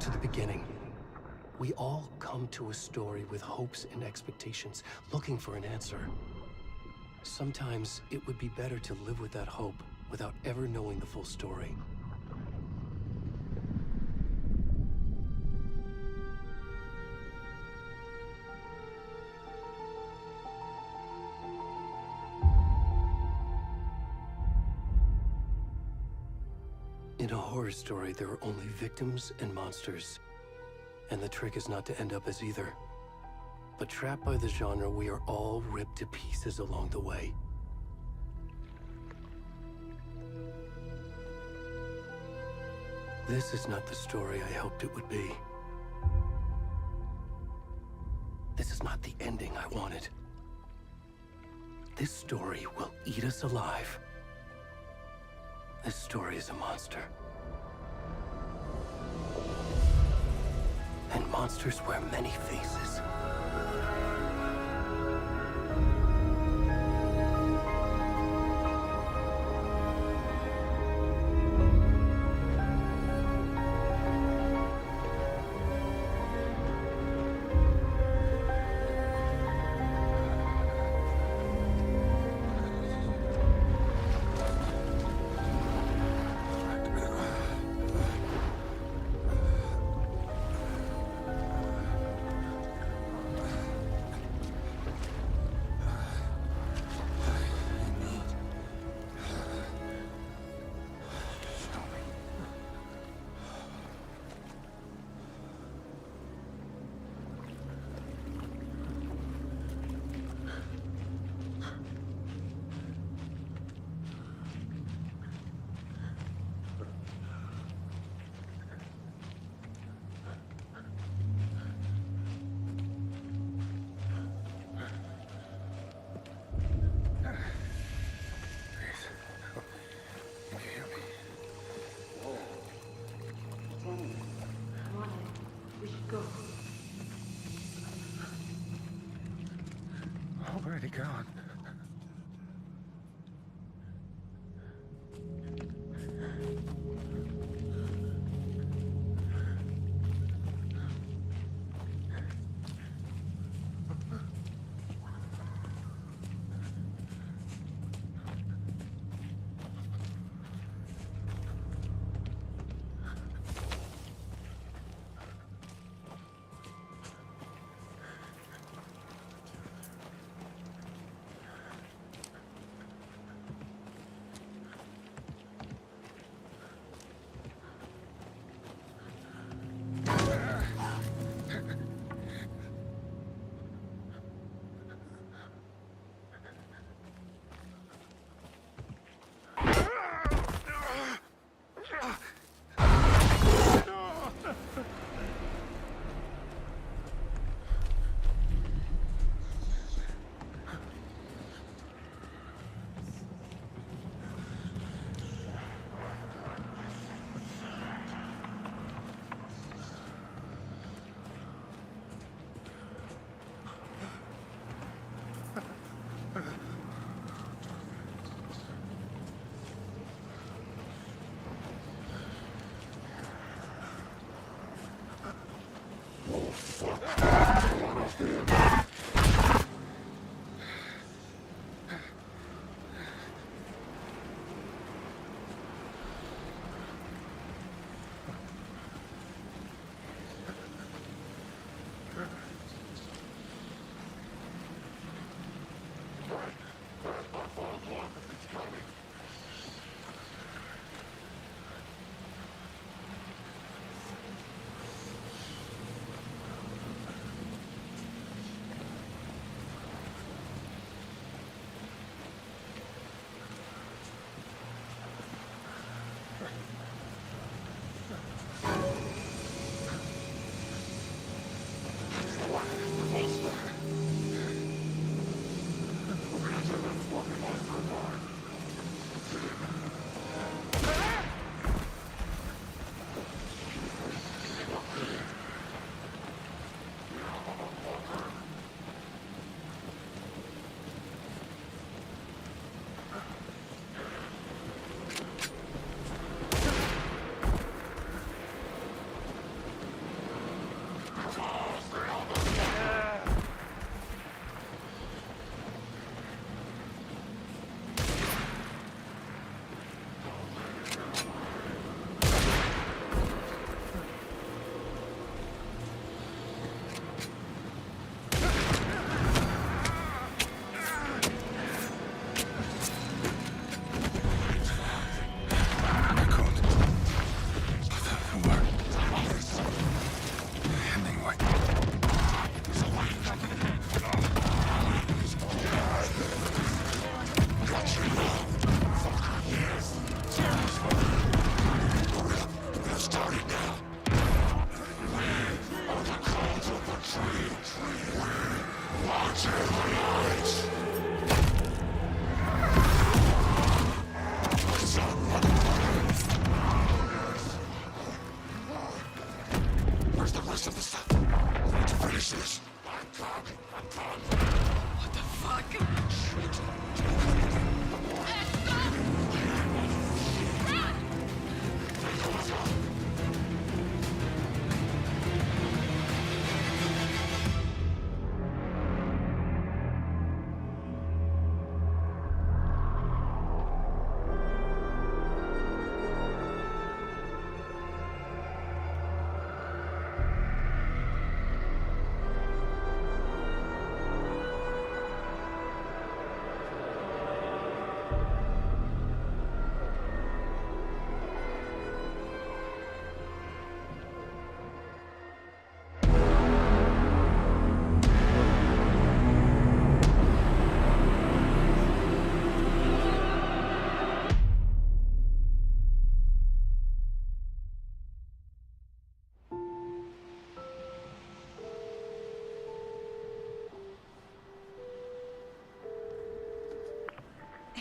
to the beginning. We all come to a story with hopes and expectations, looking for an answer. Sometimes it would be better to live with that hope without ever knowing the full story. In a horror story, there are only victims and monsters. And the trick is not to end up as either. But trapped by the genre, we are all ripped to pieces along the way. This is not the story I hoped it would be. This is not the ending I wanted. This story will eat us alive. This story is a monster. And monsters wear many faces. Already gone.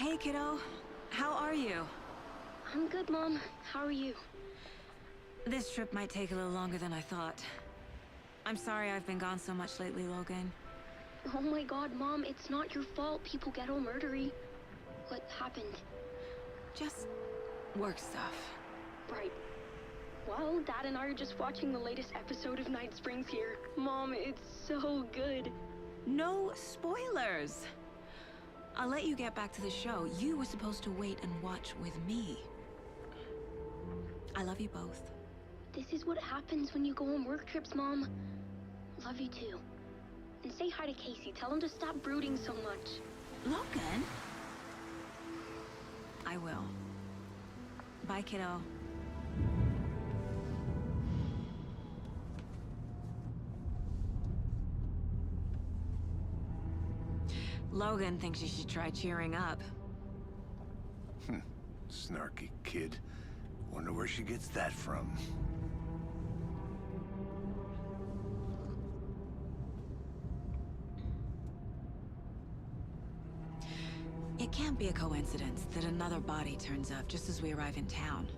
Hey, kiddo. How are you? I'm good, Mom. How are you? This trip might take a little longer than I thought. I'm sorry I've been gone so much lately, Logan. Oh my god, Mom, it's not your fault people get all murdery. What happened? Just work stuff. Right. Well, Dad and I are just watching the latest episode of Night Springs here. Mom, it's so good. No spoilers! I'll let you get back to the show. You were supposed to wait and watch with me. I love you both. This is what happens when you go on work trips, Mom. Love you too. And say hi to Casey. Tell him to stop brooding so much. Logan? I will. Bye, kiddo. Logan thinks you should try cheering up. Snarky kid. Wonder where she gets that from. It can't be a coincidence that another body turns up just as we arrive in town.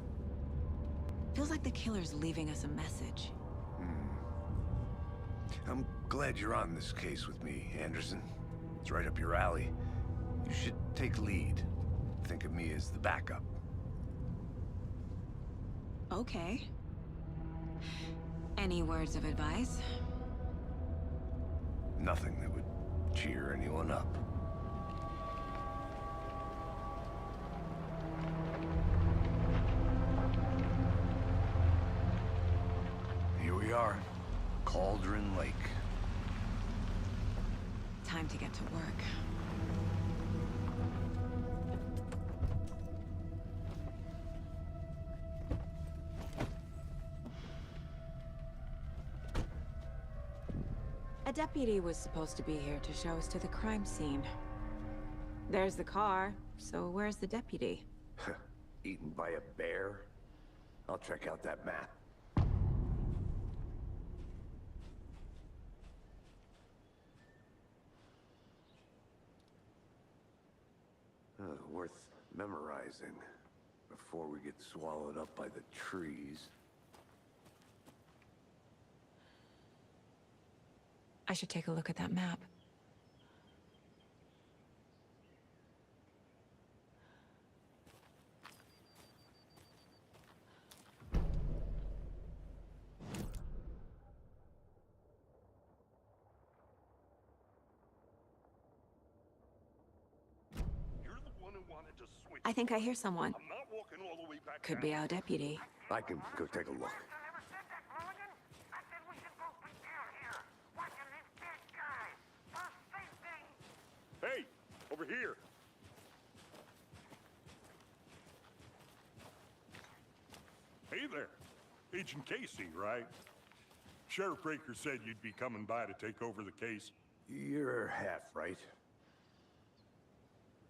Feels like the killer's leaving us a message. I'm glad you're on this case with me, Anderson. It's right up your alley. You should take lead. Think of me as the backup. Okay. Any words of advice? Nothing that would cheer anyone up. Here we are. Cauldron Lake. Time to get to work. A deputy was supposed to be here to show us to the crime scene. There's the car, so where's the deputy? Eaten by a bear? I'll check out that map. Worth memorizing before we get swallowed up by the trees. I should take a look at that map. I think I hear someone. I'm not walking all the way back. Could be our deputy. I can go take a look. Hey, over here. Hey there. Agent Casey, right? Sheriff Breaker said you'd be coming by to take over the case. You're half right.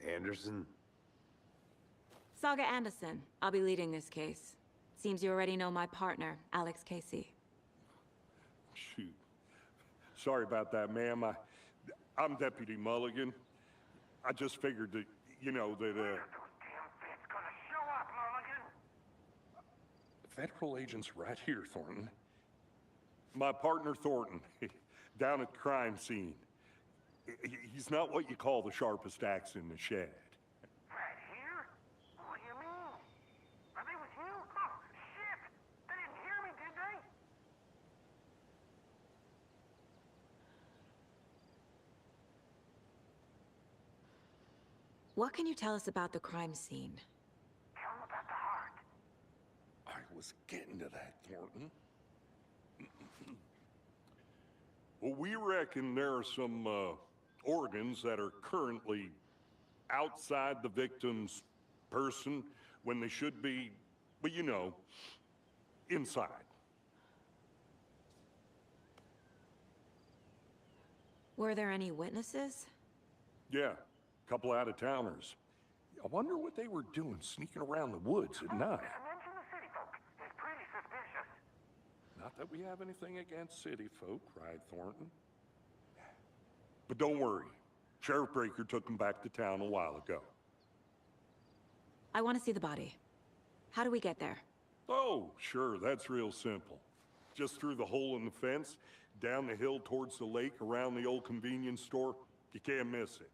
Anderson? Saga Anderson. I'll be leading this case. Seems you already know my partner, Alex Casey. Shoot. Sorry about that, ma'am. I'm Deputy Mulligan. I just figured that, you know, that, Federal agents right here, Thornton. My partner, Thornton, down at the crime scene. He's not what you call the sharpest axe in the shed. Right here? What do you mean? Are they with you? Oh, shit! They didn't hear me, did they? What can you tell us about the crime scene? Tell them about the heart. I was getting to that, Thornton. Well, we reckon there are some, organs that are currently outside the victim's person when they should be, well, you know, inside. Were there any witnesses? Yeah, a couple out-of-towners. I wonder what they were doing sneaking around the woods at night. Mention the city folk. It's pretty suspicious. Not that we have anything against city folk, cried Thornton. But don't worry. Sheriff Breaker took them back to town a while ago. I want to see the body. How do we get there? Oh, sure, that's real simple. Just through the hole in the fence, down the hill towards the lake, around the old convenience store. You can't miss it.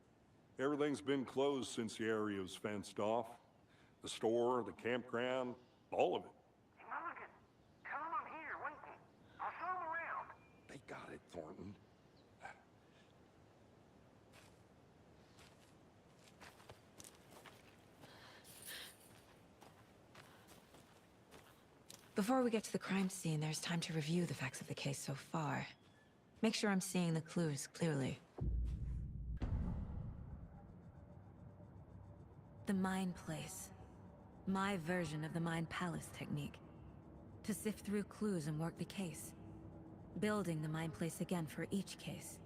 Everything's been closed since the area was fenced off. The store, the campground, all of it. Hey, Mulligan, tell him I'm here, waiting. I'll show him around. They got it, Thornton. Before we get to the crime scene, there's time to review the facts of the case so far. Make sure I'm seeing the clues clearly. The Mind Place. My version of the Mind Palace technique. To sift through clues and work the case. Building the Mind Place again for each case.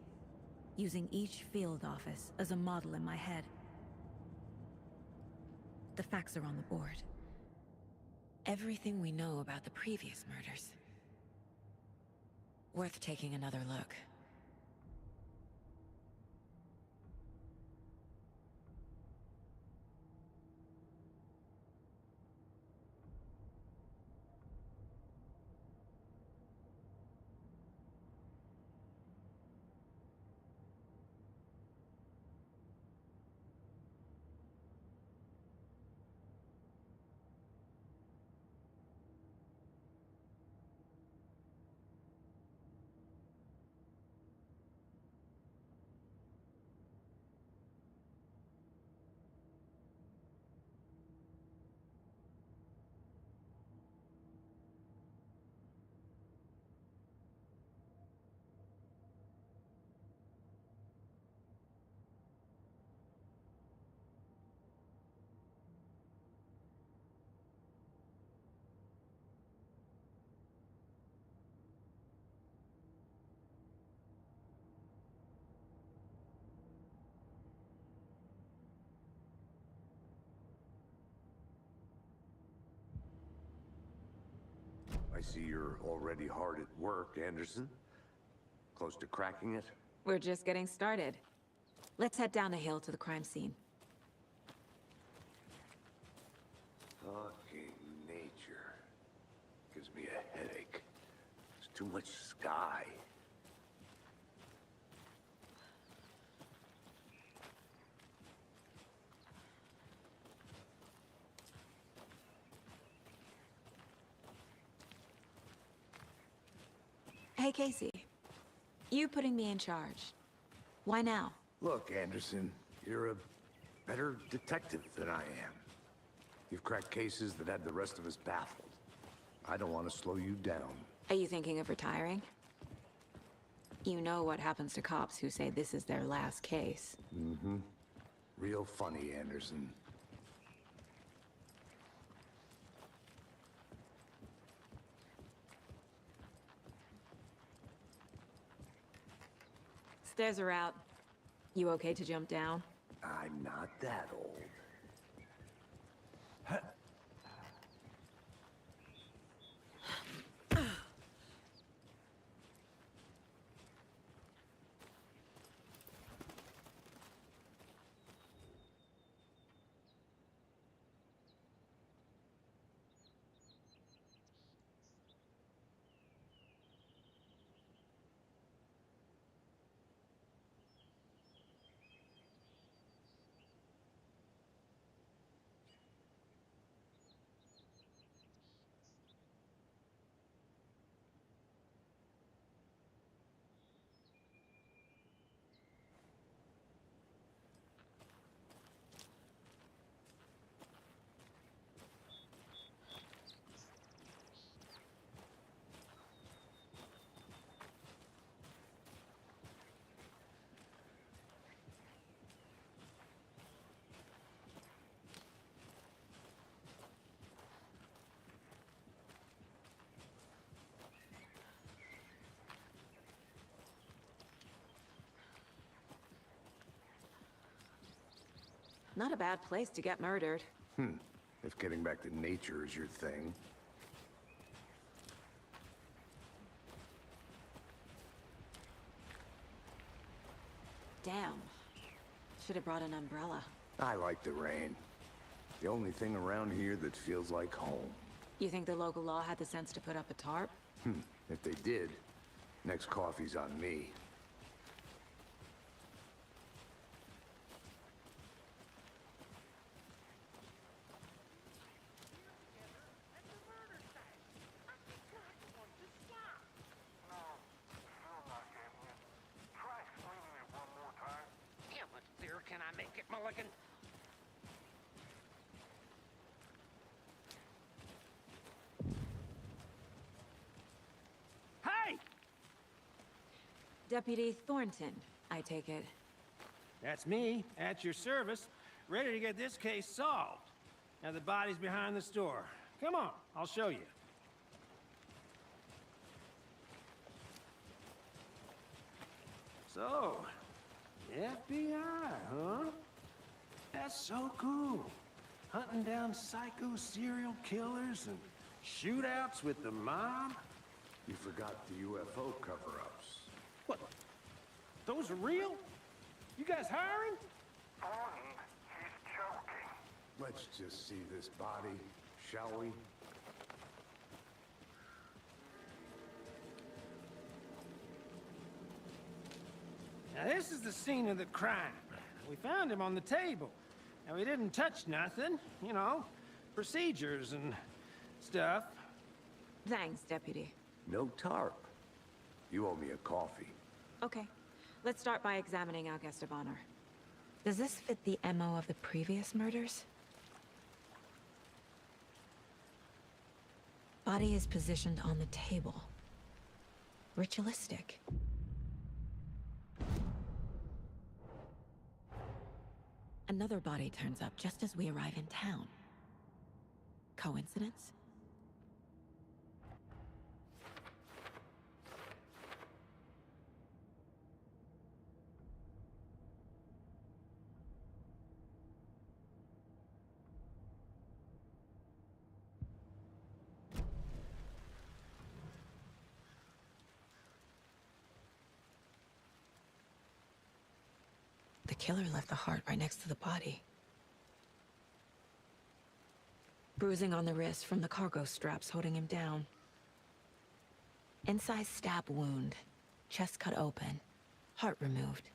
Using each field office as a model in my head. The facts are on the board. Everything we know about the previous murders. Worth taking another look. I see you're already hard at work, Anderson. Close to cracking it? We're just getting started. Let's head down the hill to the crime scene. Fucking nature. Gives me a headache. There's too much sky. Hey, Casey. You putting me in charge. Why now? Look, Anderson, you're a better detective than I am. You've cracked cases that had the rest of us baffled. I don't want to slow you down. Are you thinking of retiring? You know what happens to cops who say this is their last case. Mm-hmm. Real funny, Anderson. Stairs are out. You okay to jump down? I'm not that old. Not a bad place to get murdered. If getting back to nature is your thing. Damn. Should have brought an umbrella. I like the rain. The only thing around here that feels like home. You think the local law had the sense to put up a tarp? If they did, next coffee's on me. How much clearer can I make it, Mulligan? Hey! Deputy Thornton, I take it. That's me, at your service, ready to get this case solved. Now the body's behind the store. Come on, I'll show you. So, FBI, huh? That's so cool. Hunting down psycho serial killers and shootouts with the mob. You forgot the UFO cover-ups. What? Those are real? You guys hiring? Thornton, he's joking. Let's just see this body, shall we? Now this is the scene of the crime. We found him on the table. Now we didn't touch nothing, you know, procedures and stuff. Thanks, Deputy. No tarp. You owe me a coffee. Okay. Let's start by examining our guest of honor. Does this fit the MO of the previous murders? Body is positioned on the table. Ritualistic. Another body turns up just as we arrive in town. Coincidence? The killer left the heart right next to the body. Bruising on the wrist from the cargo straps holding him down. Incised stab wound, chest cut open, heart removed.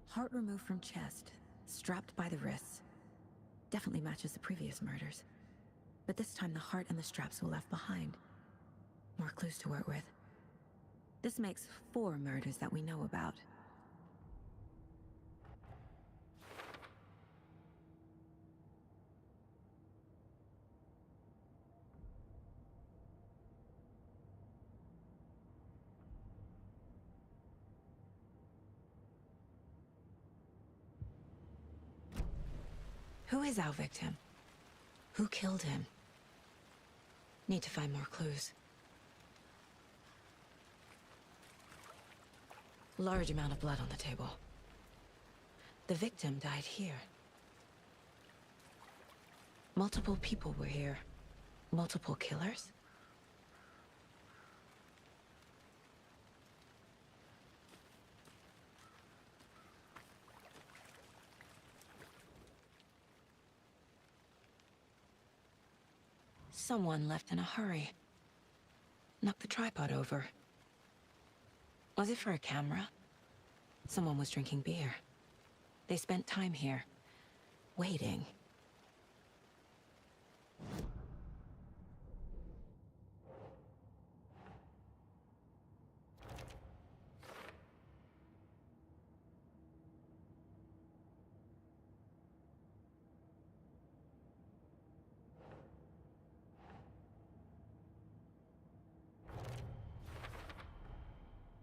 Heart removed from chest, strapped by the wrists. Definitely matches the previous murders. But this time the heart and the straps were left behind. More clues to work with. This makes 4 murders that we know about. Who is our victim? Who killed him? Need to find more clues. Large amount of blood on the table. The victim died here. Multiple people were here. Multiple killers? Someone left in a hurry. Knocked the tripod over. Was it for a camera? Someone was drinking beer. They spent time here, waiting.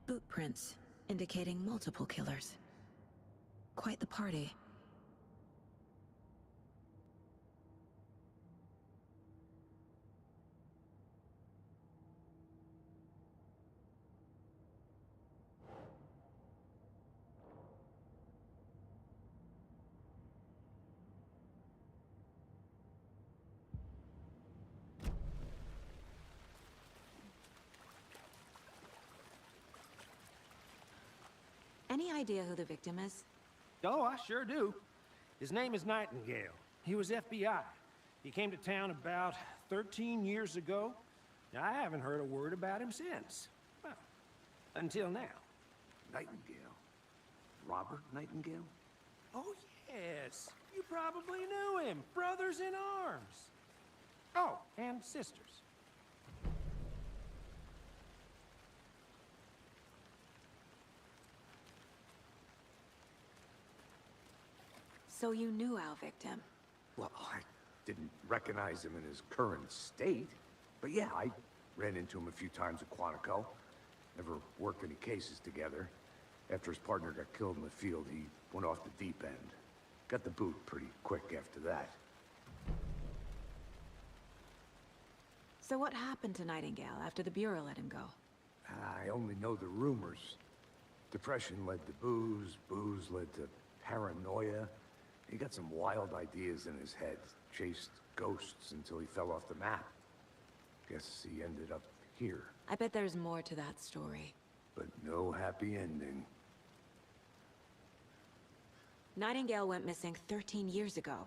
Boot prints, indicating multiple killers. Quite the party. Any idea who the victim is? Oh, I sure do. His name is Nightingale. He was FBI. He came to town about 13 years ago. I haven't heard a word about him since. Well, until now. Nightingale? Robert Nightingale? Oh, yes. You probably knew him. Brothers in arms. Oh, and sisters. So you knew our victim? Well, I didn't recognize him in his current state. But yeah, I ran into him a few times at Quantico. Never worked any cases together. After his partner got killed in the field, he went off the deep end. Got the boot pretty quick after that. So what happened to Nightingale after the Bureau let him go? I only know the rumors. Depression led to booze, booze led to paranoia. He got some wild ideas in his head, chased ghosts until he fell off the map. Guess he ended up here. I bet there's more to that story. But no happy ending. Nightingale went missing 13 years ago,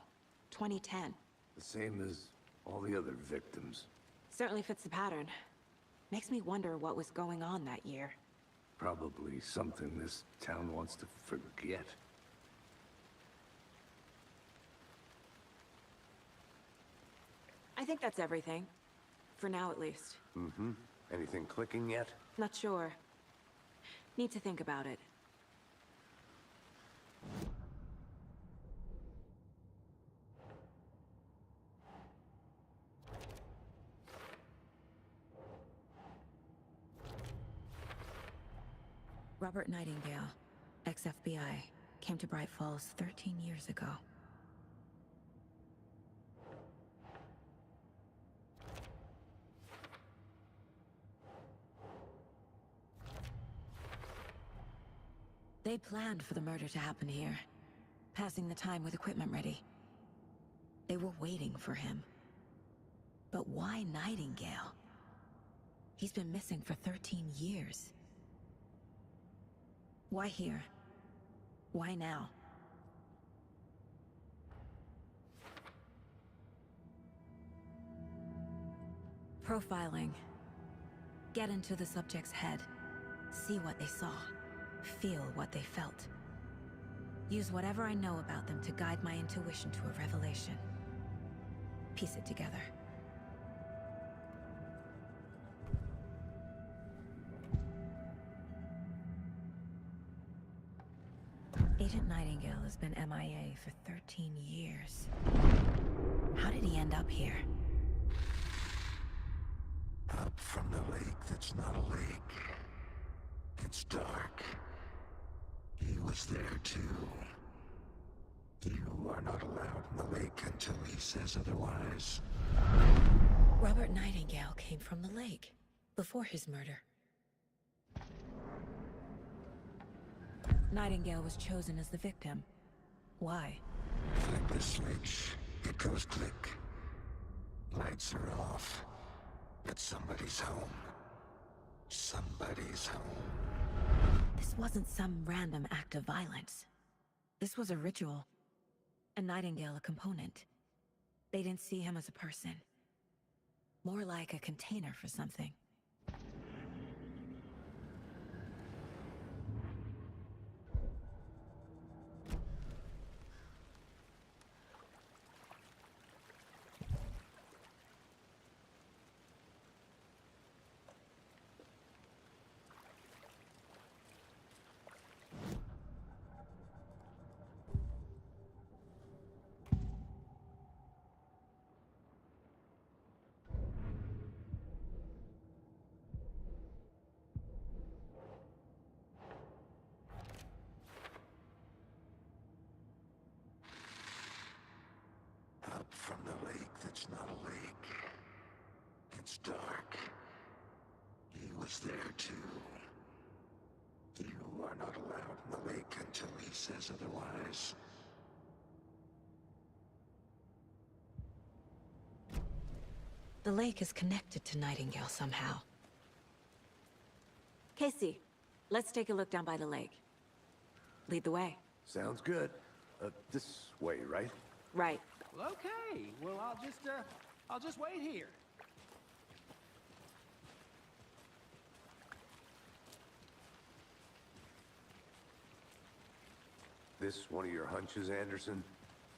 2010. The same as all the other victims. Certainly fits the pattern. Makes me wonder what was going on that year. Probably something this town wants to forget. I think that's everything. For now, at least. Mm-hmm. Anything clicking yet? Not sure. Need to think about it. Robert Nightingale, ex-FBI, came to Bright Falls 13 years ago. They planned for the murder to happen here, passing the time with equipment ready. They were waiting for him. But why Nightingale? He's been missing for 13 years. Why here? Why now? Profiling. Get into the subject's head. See what they saw. Feel what they felt. Use whatever I know about them to guide my intuition to a revelation. Piece it together. Agent Nightingale has been MIA for 13 years. How did he end up here? Up from the lake that's not a lake. It's dark. He was there too. You are not allowed in the lake until he says otherwise. Robert Nightingale came from the lake, before his murder. Nightingale was chosen as the victim. Why? Flip the switch, it goes click. Lights are off. But somebody's home. Somebody's home. This wasn't some random act of violence. This was a ritual. And Nightingale a component. They didn't see him as a person. More like a container for something. Up from the lake that's not a lake. It's dark. He was there too. You are not allowed in the lake until he says otherwise. The lake is connected to Nightingale somehow. Casey, let's take a look down by the lake. Lead the way. Sounds good. This way, right? Right. Well, okay. Well, I'll just wait here. This one of your hunches, Anderson?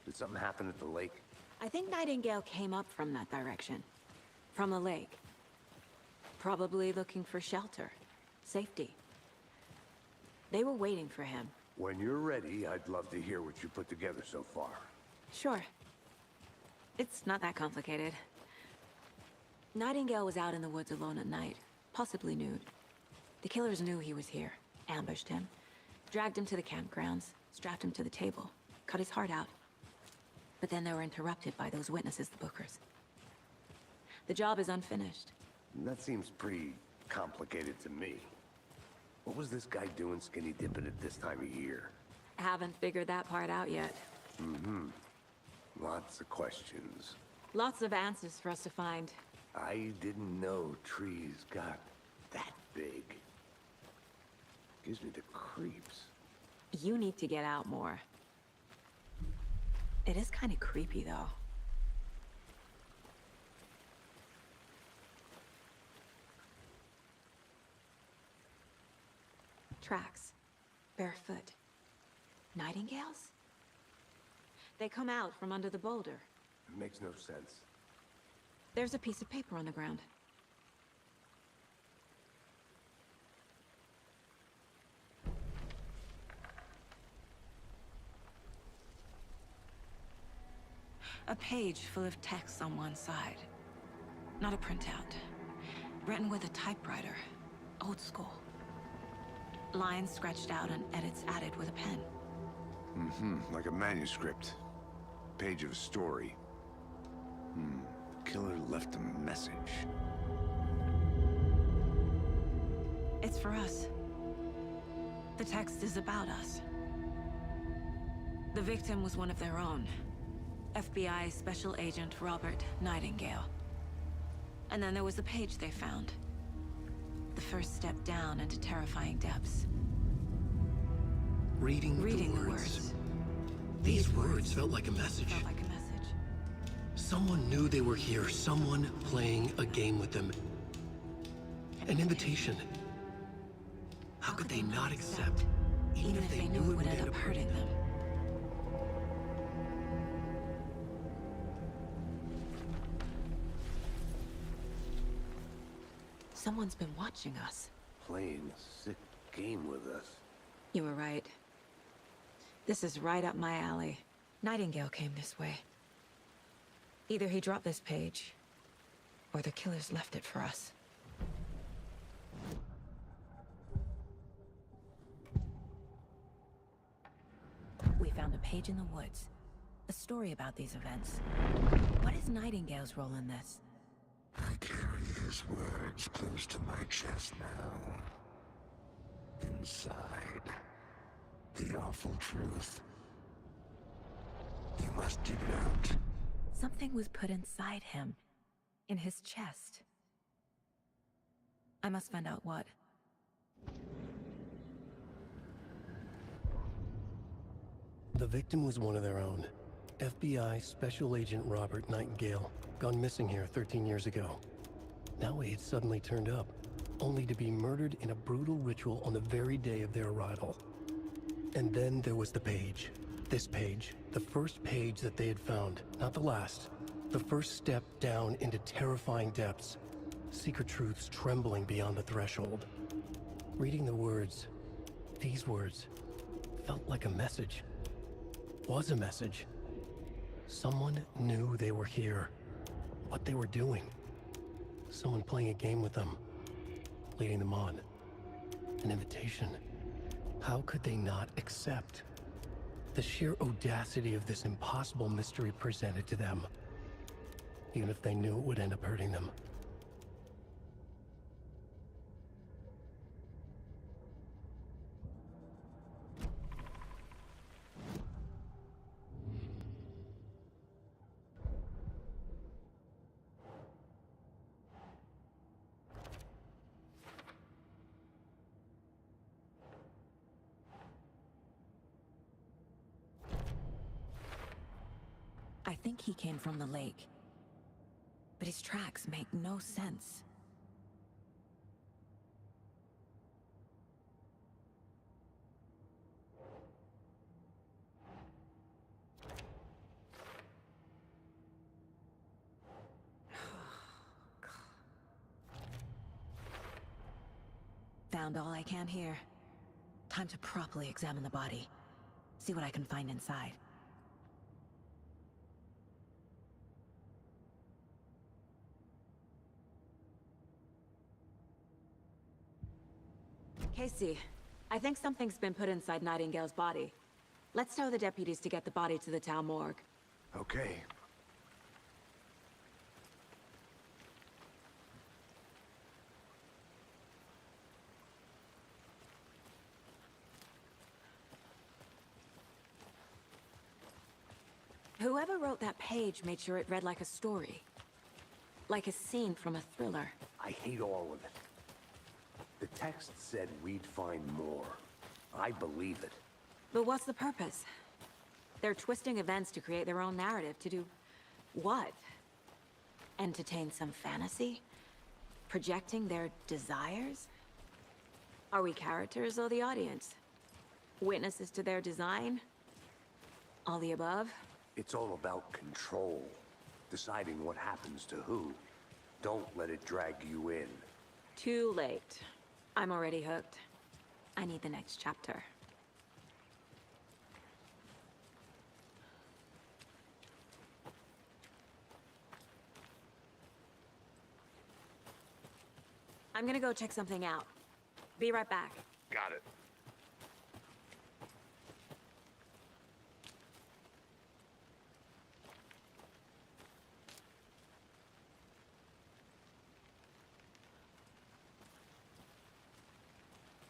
Did something happen at the lake? I think Nightingale came up from that direction. From the lake. Probably looking for shelter. Safety. They were waiting for him. When you're ready, I'd love to hear what you put together so far. Sure. It's not that complicated. Nightingale was out in the woods alone at night, possibly nude. The killers knew he was here, ambushed him, dragged him to the campgrounds, strapped him to the table, cut his heart out. But then they were interrupted by those witnesses, the Bookers. The job is unfinished. That seems pretty complicated to me. What was this guy doing skinny dipping at this time of year? Haven't figured that part out yet. Lots of questions. Lots of answers for us to find. I didn't know trees got that big. Gives me the creeps. You need to get out more. It is kind of creepy, though. Tracks. Barefoot. Nightingales? They come out from under the boulder. It makes no sense. There's a piece of paper on the ground. A page full of text on one side. Not a printout. Written with a typewriter. Old school. Lines scratched out and edits added with a pen. Like a manuscript. Page of a story. Killer left a message. It's for us. The text is about us. The victim was one of their own. FBI Special Agent Robert Nightingale. And then there was the page they found. The first step down into terrifying depths. Reading the words. words. These words felt like a message. Felt like a message. Someone knew they were here, someone playing a game with them. An invitation. How could they not accept, even if they knew it would end up hurting them? Someone's been watching us. Playing a sick game with us. You were right. This is right up my alley. Nightingale came this way. Either he dropped this page, or the killers left it for us. We found a page in the woods. A story about these events. What is Nightingale's role in this? I carry his words close to my chest now. Inside, the awful truth. You must dig it out. Something was put inside him. In his chest. I must find out what. The victim was one of their own. FBI Special Agent Robert Nightingale, gone missing here 13 years ago. Now he had suddenly turned up, only to be murdered in a brutal ritual on the very day of their arrival. And then there was the page. This page, the first page that they had found, not the last. The first step down into terrifying depths. Secret truths trembling beyond the threshold. Reading the words, these words, felt like a message. Was a message. Someone knew they were here. What they were doing. Someone playing a game with them. Leading them on. An invitation. How could they not accept? The sheer audacity of this impossible mystery presented to them. Even if they knew it would end up hurting them. think he came from the lake. But his tracks make no sense. Found all I can here. Time to properly examine the body. See what I can find inside. Casey, I think something's been put inside Nightingale's body. Let's tell the deputies to get the body to the town morgue. Okay. Whoever wrote that page made sure it read like a story. Like a scene from a thriller. I hate all of it. The text said we'd find more. I believe it. But what's the purpose? They're twisting events to create their own narrative. To do what? Entertain some fantasy? Projecting their desires? Are we characters or the audience? Witnesses to their design? All the above? It's all about control. Deciding what happens to who. Don't let it drag you in. Too late. I'm already hooked. I need the next chapter. I'm gonna go check something out. Be right back. Got it.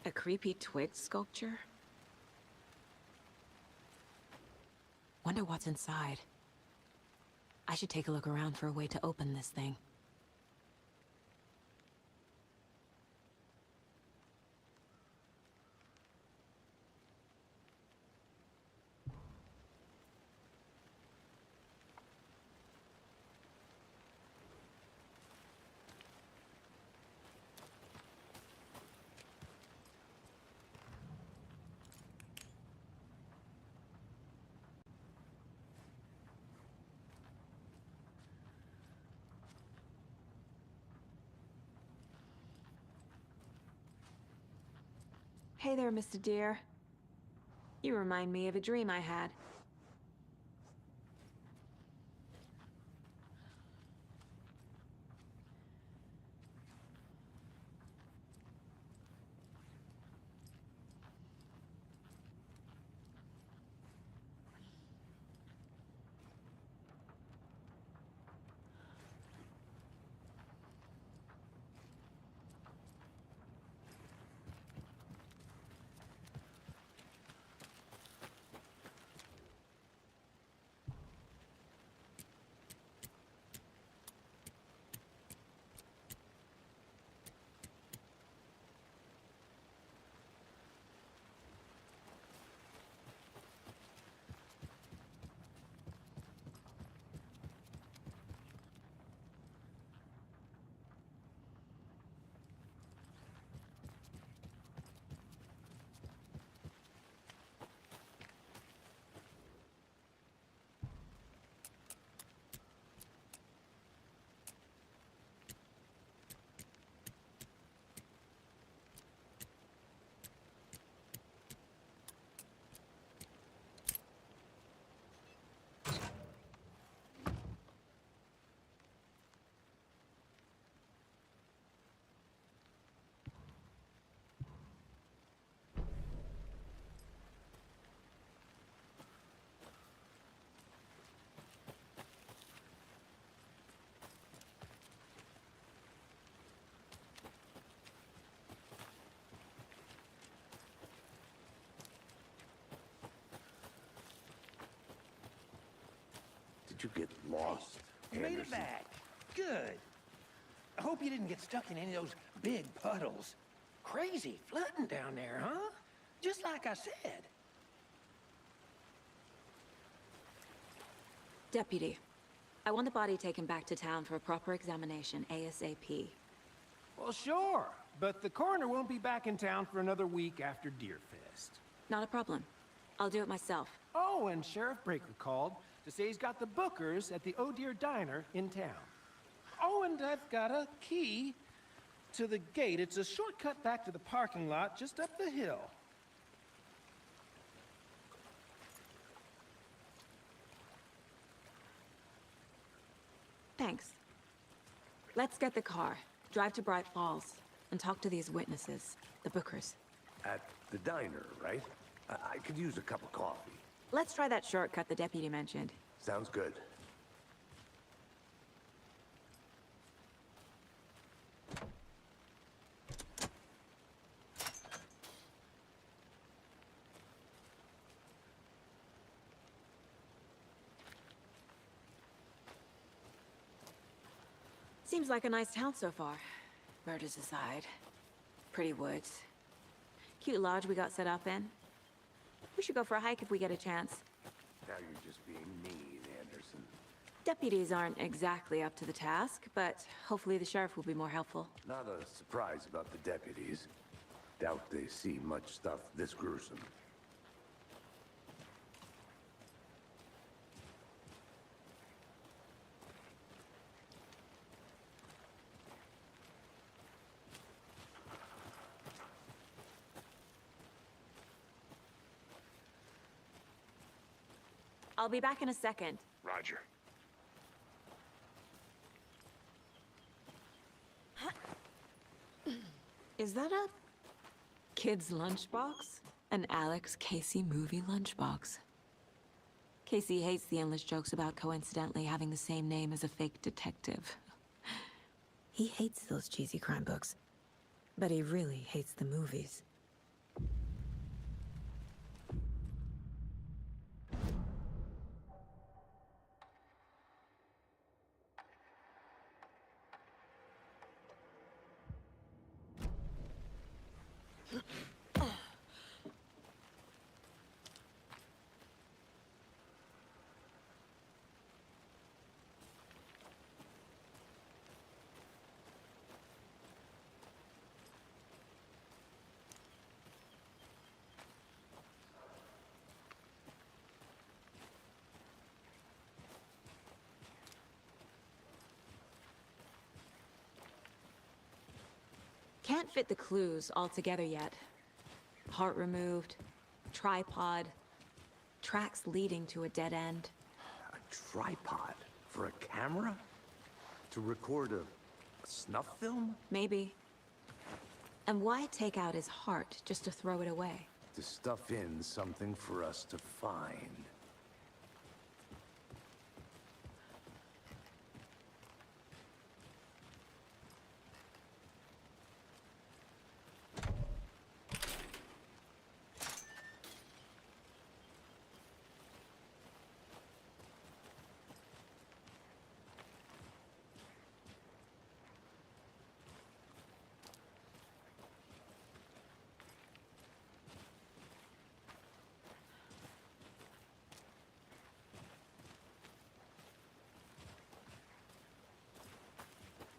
A creepy twig sculpture? Wonder what's inside. I should take a look around for a way to open this thing. Hey there, Mr. Deer. You remind me of a dream I had. Did you get lost, You made it Anderson? back. Good. I hope you didn't get stuck in any of those big puddles. Crazy flooding down there, huh? Just like I said. Deputy, I want the body taken back to town for a proper examination ASAP. Well, sure, but the coroner won't be back in town for another week after Deerfest. Not a problem. I'll do it myself. Oh, and Sheriff Breaker called to say he's got the bookers at the Oh Dear Diner in town. Oh, and I've got a key to the gate. It's a shortcut back to the parking lot just up the hill. Thanks. Let's get the car, drive to Bright Falls, and talk to these witnesses, the bookers. At the diner, right? I could use a cup of coffee. Let's try that shortcut the deputy mentioned. Sounds good. Seems like a nice town so far. Murders aside. Pretty woods. Cute lodge we got set up in. We should go for a hike if we get a chance. Now you're just being mean, Anderson. Deputies aren't exactly up to the task, but hopefully the sheriff will be more helpful. Not a surprise about the deputies. Doubt they see much stuff this gruesome. I'll be back in a second. Roger. Is that a kid's lunchbox? An Alex Casey movie lunchbox. Casey hates the endless jokes about coincidentally having the same name as a fake detective. He hates those cheesy crime books, but he really hates the movies. Can't fit the clues all together yet. Heart removed, tripod, tracks leading to a dead end. A tripod? For a camera? To record a snuff film? Maybe. And why take out his heart just to throw it away? To stuff in something for us to find.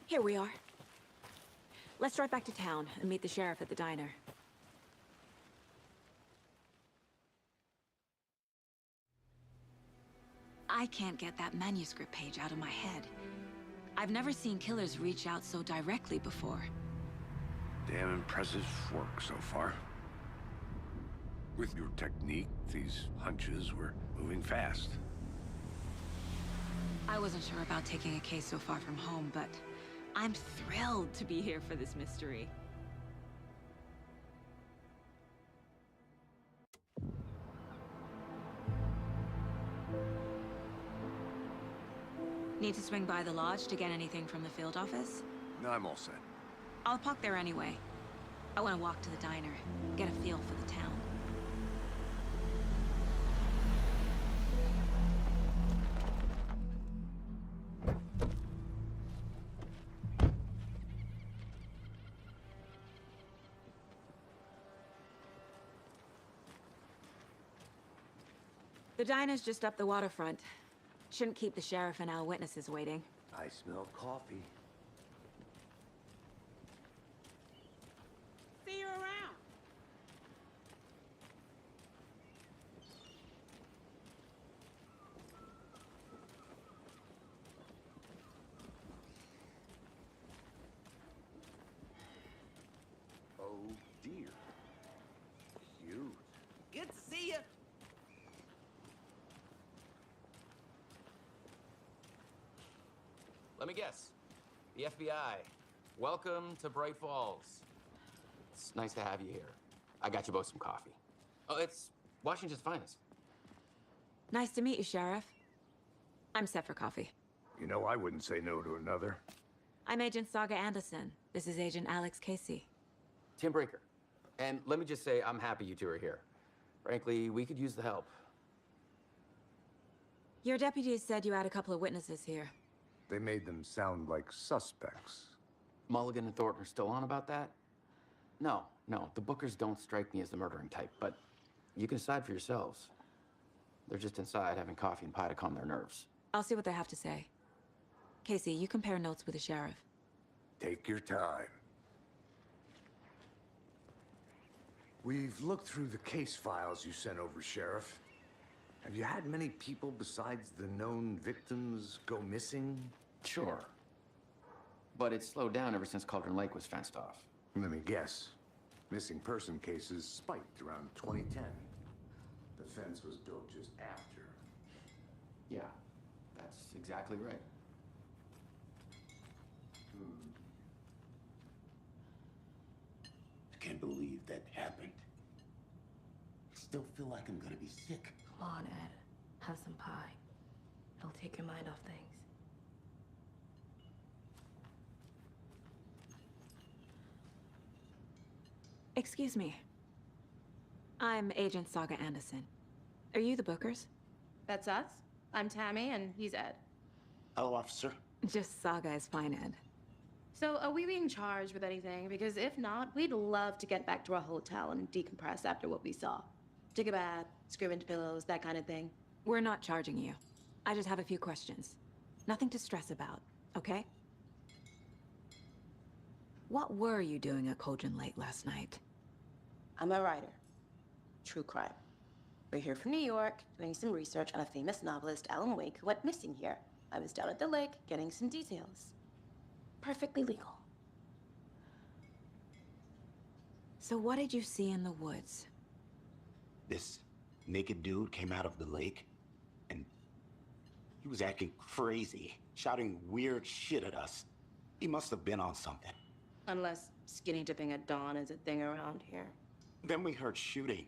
Here we are. Let's drive back to town and meet the sheriff at the diner. I can't get that manuscript page out of my head. I've never seen killers reach out so directly before. Damn impressive work so far. With your technique, these hunches were moving fast. I wasn't sure about taking a case so far from home, but I'm thrilled to be here for this mystery. Need to swing by the lodge to get anything from the field office? No, I'm all set. I'll park there anyway. I want to walk to the diner, get a feel for the town. The diner's just up the waterfront. Shouldn't keep the sheriff and our witnesses waiting. I smell coffee. See you around. Oh dear. Cute. Good to see you. Let me guess. The FBI. Welcome to Bright Falls. It's nice to have you here. I got you both some coffee. Oh, it's Washington's finest. Nice to meet you, Sheriff. I'm set for coffee. You know, I wouldn't say no to another. I'm Agent Saga Anderson. This is Agent Alex Casey. Tim Breaker. And let me just say, I'm happy you two are here. Frankly, we could use the help. Your deputies said you had a couple of witnesses here. They made them sound like suspects. Mulligan and Thornton are still on about that? No, the Bookers don't strike me as the murdering type, but you can decide for yourselves. They're just inside having coffee and pie to calm their nerves. I'll see what they have to say. Casey, you compare notes with the sheriff. Take your time. We've looked through the case files you sent over, Sheriff. Have you had many people besides the known victims go missing? Sure. But it's slowed down ever since Cauldron Lake was fenced off. Let me guess. Missing person cases spiked around 2010. The fence was built just after. Yeah, that's exactly right. I can't believe that happened. I still feel like I'm gonna be sick. Come on, Ed. Have some pie. It'll take your mind off things. Excuse me. I'm Agent Saga Anderson. Are you the Bookers? That's us. I'm Tammy, and he's Ed. Hello, officer. Just Saga is fine, Ed. So, are we being charged with anything? Because if not, we'd love to get back to our hotel and decompress after what we saw. Take a bath, scream into pillows, that kind of thing. We're not charging you. I just have a few questions. Nothing to stress about, okay? What were you doing at Cauldron Lake last night? I'm a writer. True crime. We're here from New York, doing some research on a famous novelist, Alan Wake, who went missing here. I was down at the lake, getting some details. Perfectly legal. So what did you see in the woods? This naked dude came out of the lake, and he was acting crazy, shouting weird shit at us. He must have been on something. Unless skinny dipping at dawn is a thing around here. Then we heard shooting.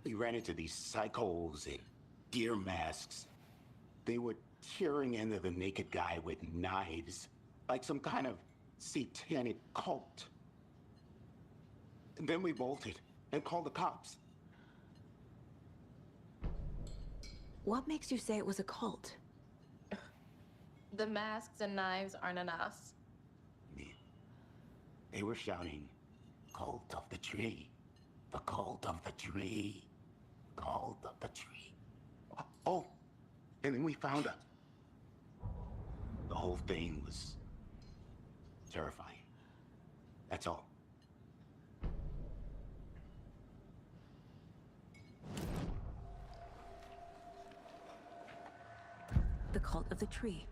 We ran into these psychos in deer masks. They were tearing into the naked guy with knives, like some kind of satanic cult. And then we bolted and called the cops. What makes you say it was a cult? The masks and knives aren't enough. They were shouting, "Cult of the tree, the cult of the tree, cult of the tree." Oh, and then we found out. The whole thing was terrifying. That's all. The cult of the tree.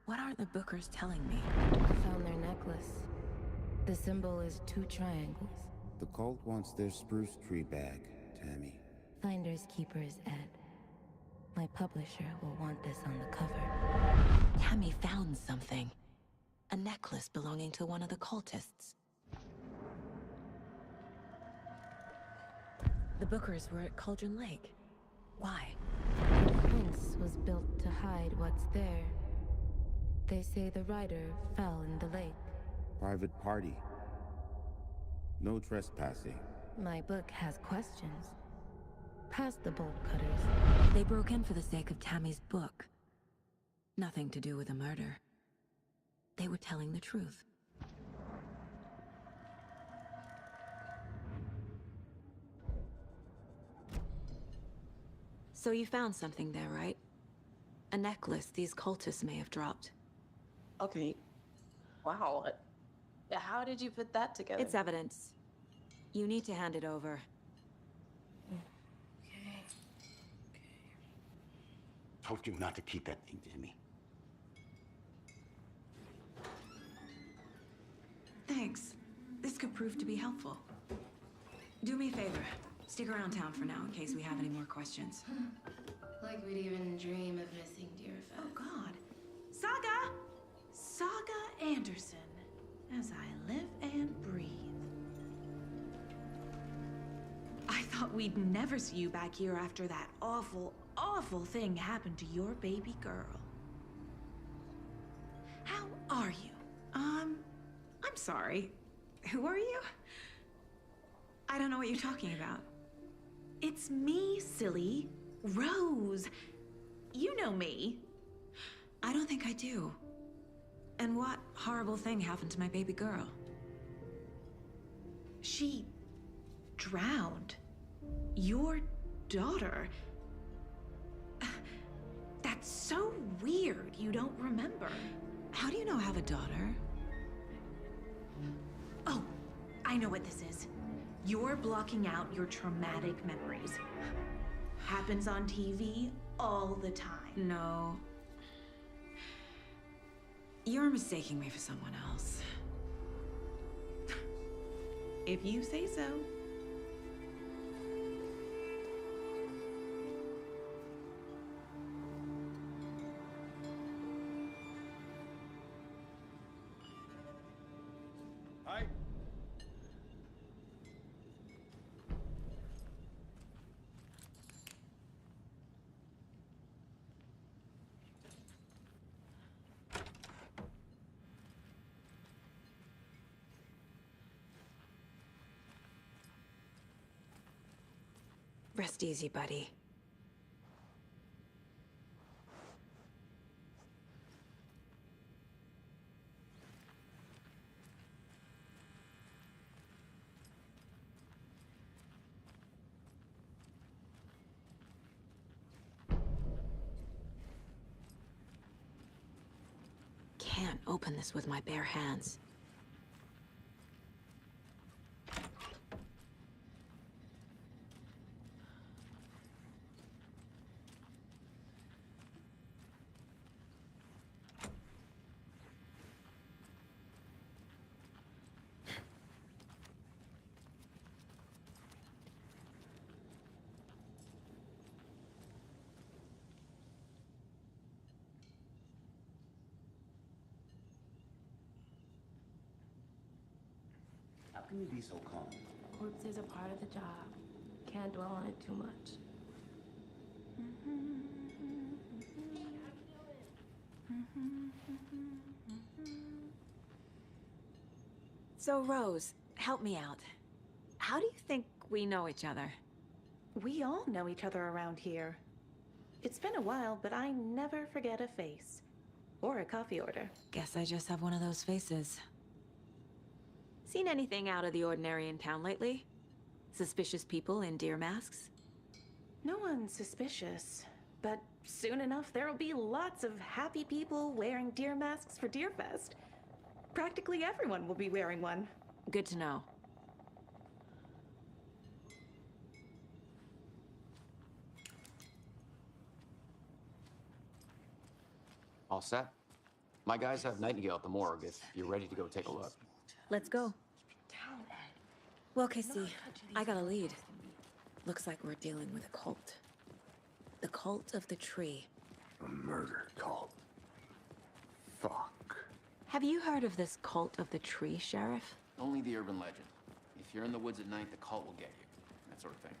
What are the Bookers telling me? I found their necklace. The symbol is 2 triangles. The cult wants their spruce tree back, Tammy. Finders keepers, Ed. My publisher will want this on the cover. Tammy found something. A necklace belonging to one of the cultists. The Bookers were at Cauldron Lake. Why? The fence was built to hide what's there. They say the rider fell in the lake. Private party. No trespassing. My book has questions. Past the bolt cutters. They broke in for the sake of Tammy's book. Nothing to do with a murder. They were telling the truth. So you found something there, right? A necklace these cultists may have dropped. Okay. Wow. How did you put that together? It's evidence. You need to hand it over. Okay. Told you not to keep that thing to me. Thanks. This could prove to be helpful. Do me a favor. Stick around town for now in case we have any more questions. Like we'd even dream of missing Deerfest. Oh, God. Saga! Saga Anderson. As I live and breathe. I thought we'd never see you back here after that awful, awful thing happened to your baby girl. How are you? I'm sorry. Who are you? I don't know what you're talking about. It's me, silly. Rose. You know me. I don't think I do. And what horrible thing happened to my baby girl? She drowned. Your daughter. That's so weird you don't remember. How do you know I have a daughter? Oh, I know what this is. You're blocking out your traumatic memories. Happens on TV all the time. No. You're mistaking me for someone else. If you say so. Hi. Rest easy, buddy. Can't open this with my bare hands. How can you be so calm? Corpses are part of the job. Can't dwell on it too much. So, Rose, help me out. How do you think we know each other? We all know each other around here. It's been a while, but I never forget a face. Or a coffee order. Guess I just have one of those faces. Seen anything out of the ordinary in town lately? Suspicious people in deer masks? No one's suspicious. But soon enough, there'll be lots of happy people wearing deer masks for Deerfest. Practically everyone will be wearing one. Good to know. All set? My guys have Nightingale at the morgue if you're ready to go take a look. Let's go. Well, Casey, I got a lead. Looks like we're dealing with a cult. The cult of the tree. A murder cult. Fuck. Have you heard of this cult of the tree, Sheriff? Only the urban legend. If you're in the woods at night, the cult will get you. That sort of thing.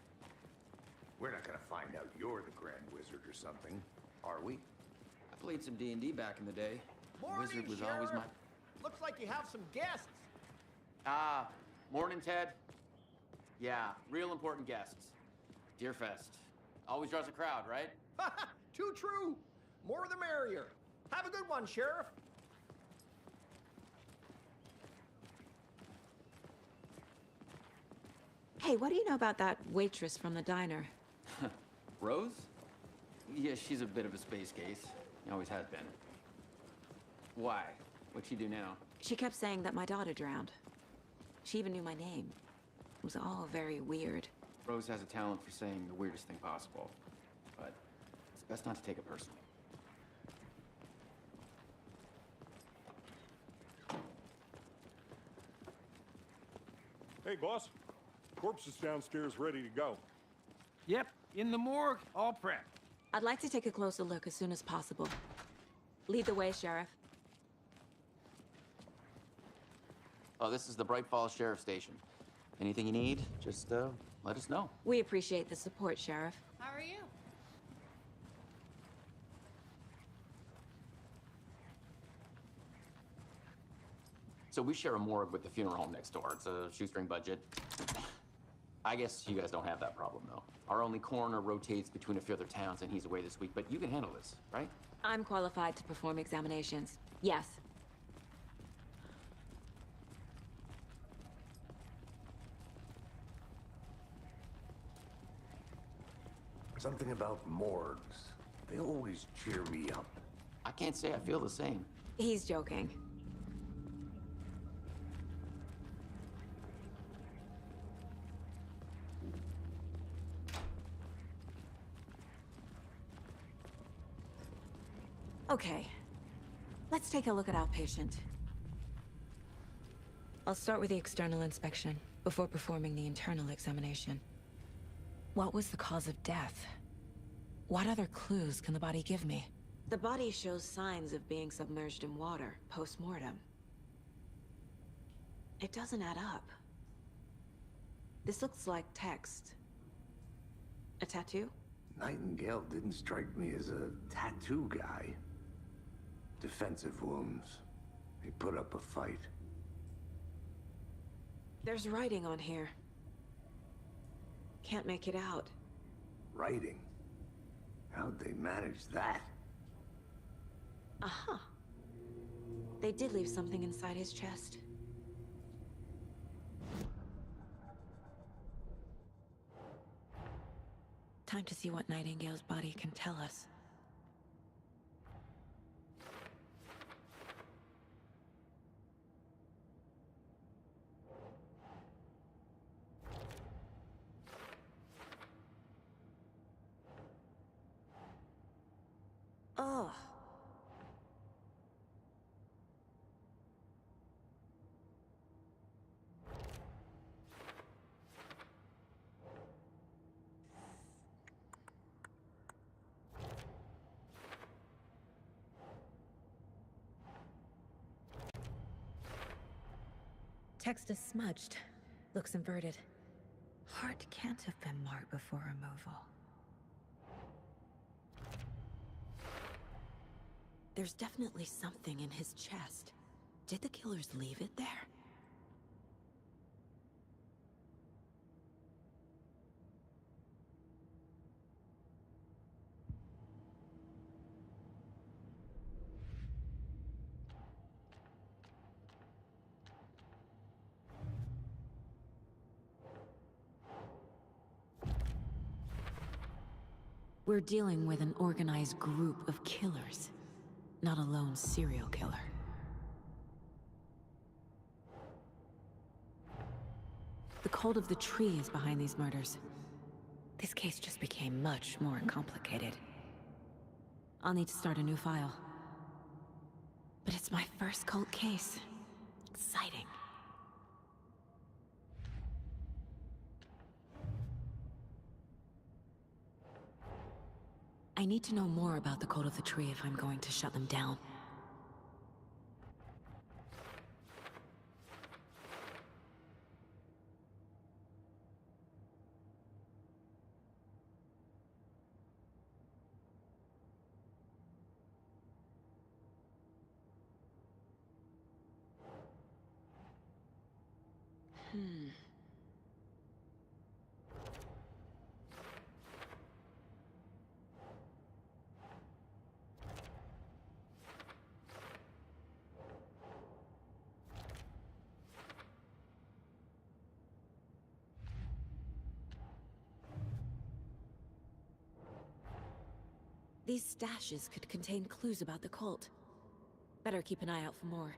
We're not gonna find out you're the Grand Wizard or something, are we? I played some D&D back in the day. Morning, Wizard was Sheriff. always my... Looks like you have some guests. Ah, morning, Ted. Yeah, real important guests. Deerfest. Always draws a crowd, right? Too true. More the merrier. Have a good one, Sheriff. Hey, what do you know about that waitress from the diner? Rose? Yeah, she's a bit of a space case. She always has been. Why? What'd she do now? She kept saying that my daughter drowned. She even knew my name. It was all very weird. Rose has a talent for saying the weirdest thing possible. But it's best not to take it personally. Hey, boss. Corpse is downstairs ready to go. Yep, in the morgue, all prepped. I'd like to take a closer look as soon as possible. Lead the way, Sheriff. Oh, this is the Bright Falls Sheriff Station. Anything you need, just let us know. We appreciate the support, Sheriff. How are you? So we share a morgue with the funeral home next door. It's a shoestring budget. I guess you guys don't have that problem, though. Our only coroner rotates between a few other towns, and he's away this week, but you can handle this, right? I'm qualified to perform examinations. Yes. Something about morgues. They always cheer me up. I can't say I feel the same. He's joking. Okay. Let's take a look at our patient. I'll start with the external inspection before performing the internal examination. What was the cause of death? What other clues can the body give me? The body shows signs of being submerged in water post-mortem. It doesn't add up. This looks like text. A tattoo? Nightingale didn't strike me as a tattoo guy. Defensive wounds. He put up a fight. There's writing on here. Can't make it out. Writing? How'd they manage that? Uh-huh. They did leave something inside his chest. Time to see what Nightingale's body can tell us. Ugh. Text is smudged. Looks inverted. Heart can't have been marked before removal. There's definitely something in his chest. Did the killers leave it there? We're dealing with an organized group of killers, not a lone serial killer. The cult of the tree is behind these murders. This case just became much more complicated. I'll need to start a new file. But it's my first cult case. Exciting. I need to know more about the cult of the tree if I'm going to shut them down. These stashes could contain clues about the cult. Better keep an eye out for more.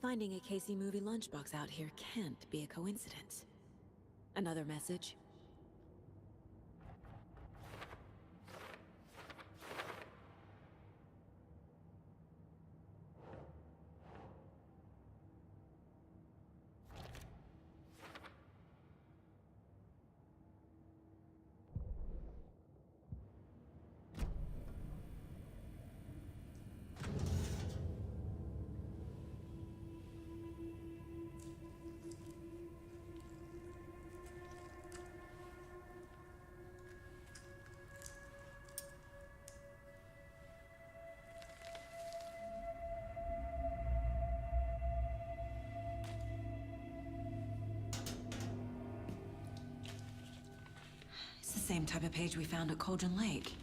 Finding a Casey movie lunchbox out here can't be a coincidence. Another message? It's the same type of page we found at Cauldron Lake.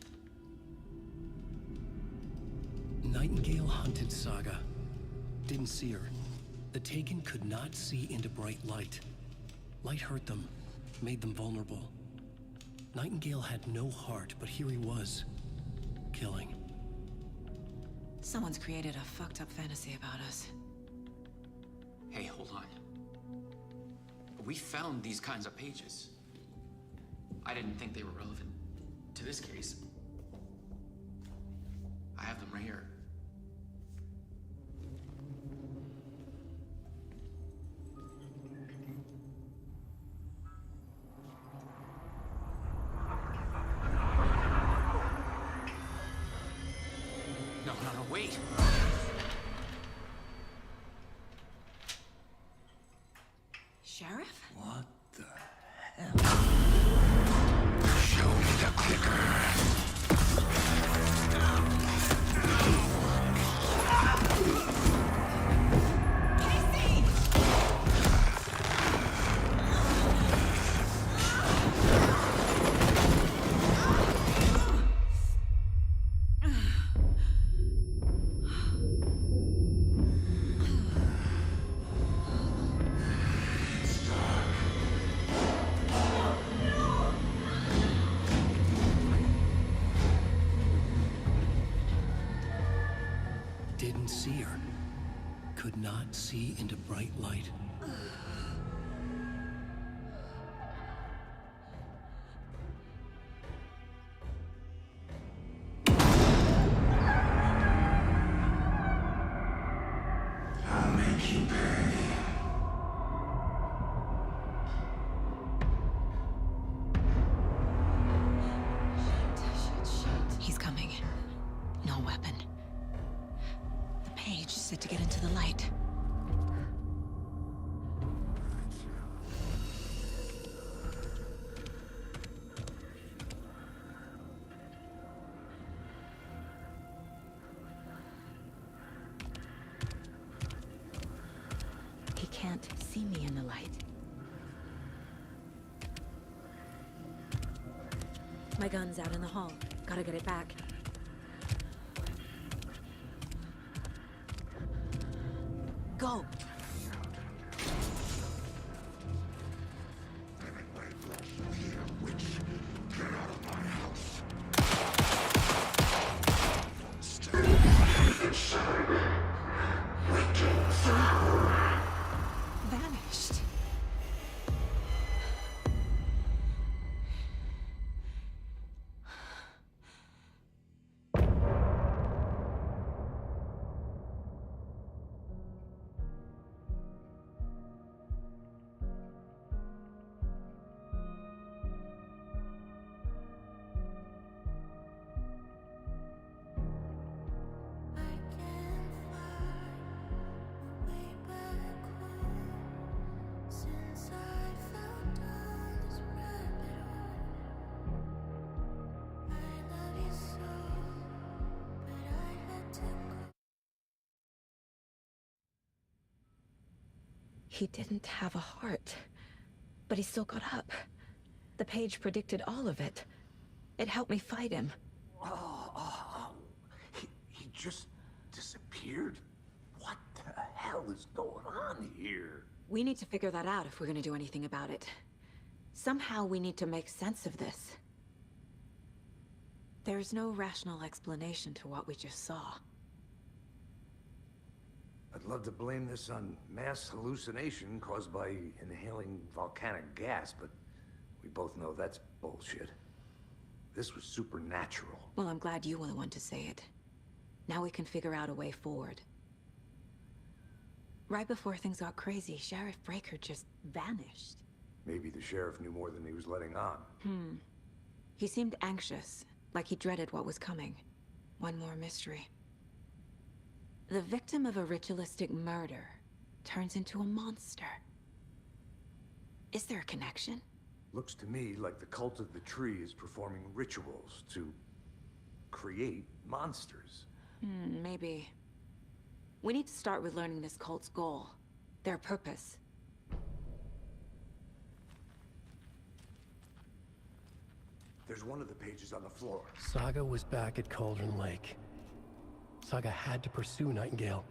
Nightingale hunted Saga. Didn't see her. The Taken could not see into bright light. Light hurt them, made them vulnerable. Nightingale had no heart, but here he was, killing. Someone's created a fucked up fantasy about us. Hey, hold on. We found these kinds of pages. I didn't think they were relevant to this case. I have them right here. No, wait. Sheriff? What the hell? Show me the clicker. Didn't see her. Could not see into bright light. I'll make you pay. He's coming. No weapon. The page said to get into the light. He can't see me in the light. My gun's out in the hall. Gotta get it back. Go! Vanished. He didn't have a heart, but he still got up. The page predicted all of it. It helped me fight him. He just disappeared? What the hell is going on here? We need to figure that out if we're gonna do anything about it. Somehow we need to make sense of this. There's no rational explanation to what we just saw. I'd love to blame this on mass hallucination caused by inhaling volcanic gas, but we both know that's bullshit. This was supernatural. Well, I'm glad you were the one to say it. Now we can figure out a way forward. Right before things got crazy, Sheriff Breaker just vanished. Maybe the sheriff knew more than he was letting on. He seemed anxious, like he dreaded what was coming. One more mystery. The victim of a ritualistic murder turns into a monster. Is there a connection? Looks to me like the cult of the tree is performing rituals to create monsters. Maybe. We need to start with learning this cult's goal. Their purpose. There's one of the pages on the floor. Saga was back at Cauldron Lake. Saga had to pursue Nightingale.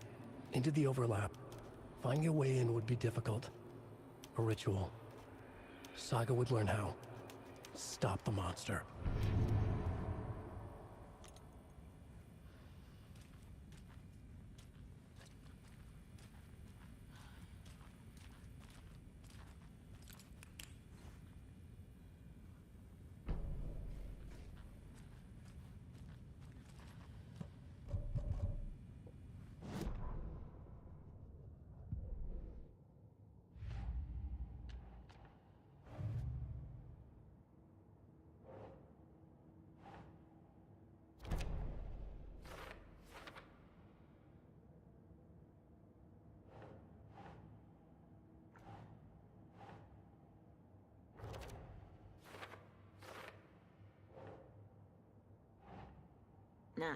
Into the overlap. Finding a way in would be difficult. A ritual. Saga would learn how. Stop the monster. Nah.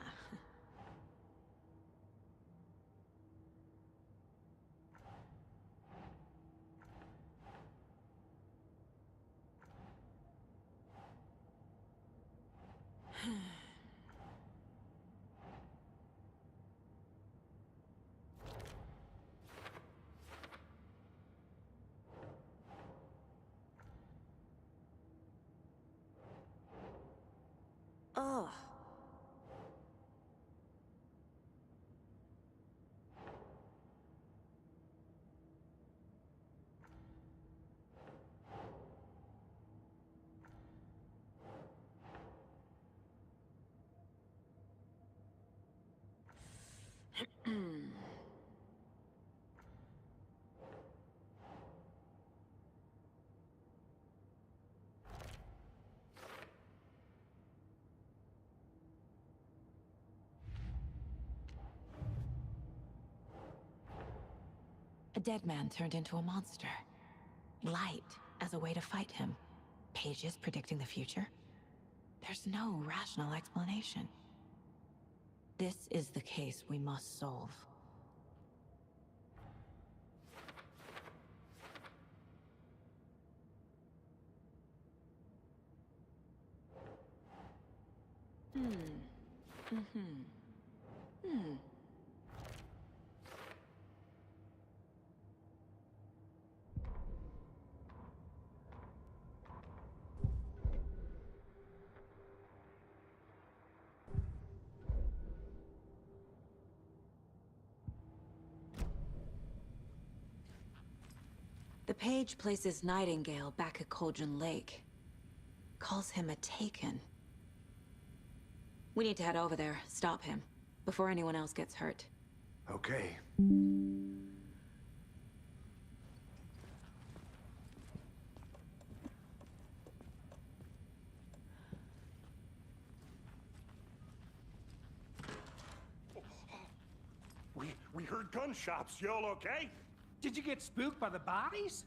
Oh. A dead man turned into a monster. Light as a way to fight him. Pages predicting the future? There's no rational explanation. This is the case we must solve. The page places Nightingale back at Cauldron Lake. Calls him a Taken. We need to head over there, stop him, before anyone else gets hurt. Okay. We heard gunshots. Y'all okay? Did you get spooked by the bodies?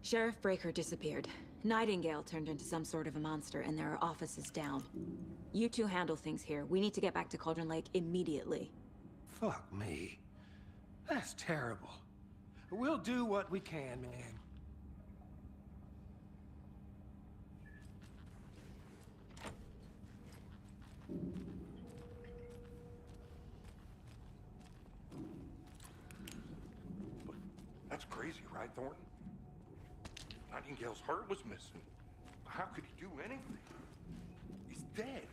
Sheriff Breaker disappeared. Nightingale turned into some sort of a monster, and there are offices down. You two handle things here. We need to get back to Cauldron Lake immediately. Fuck me. That's terrible. We'll do what we can, man. crazy, right, Thornton? Nightingale's heart was missing. How could he do anything? He's dead.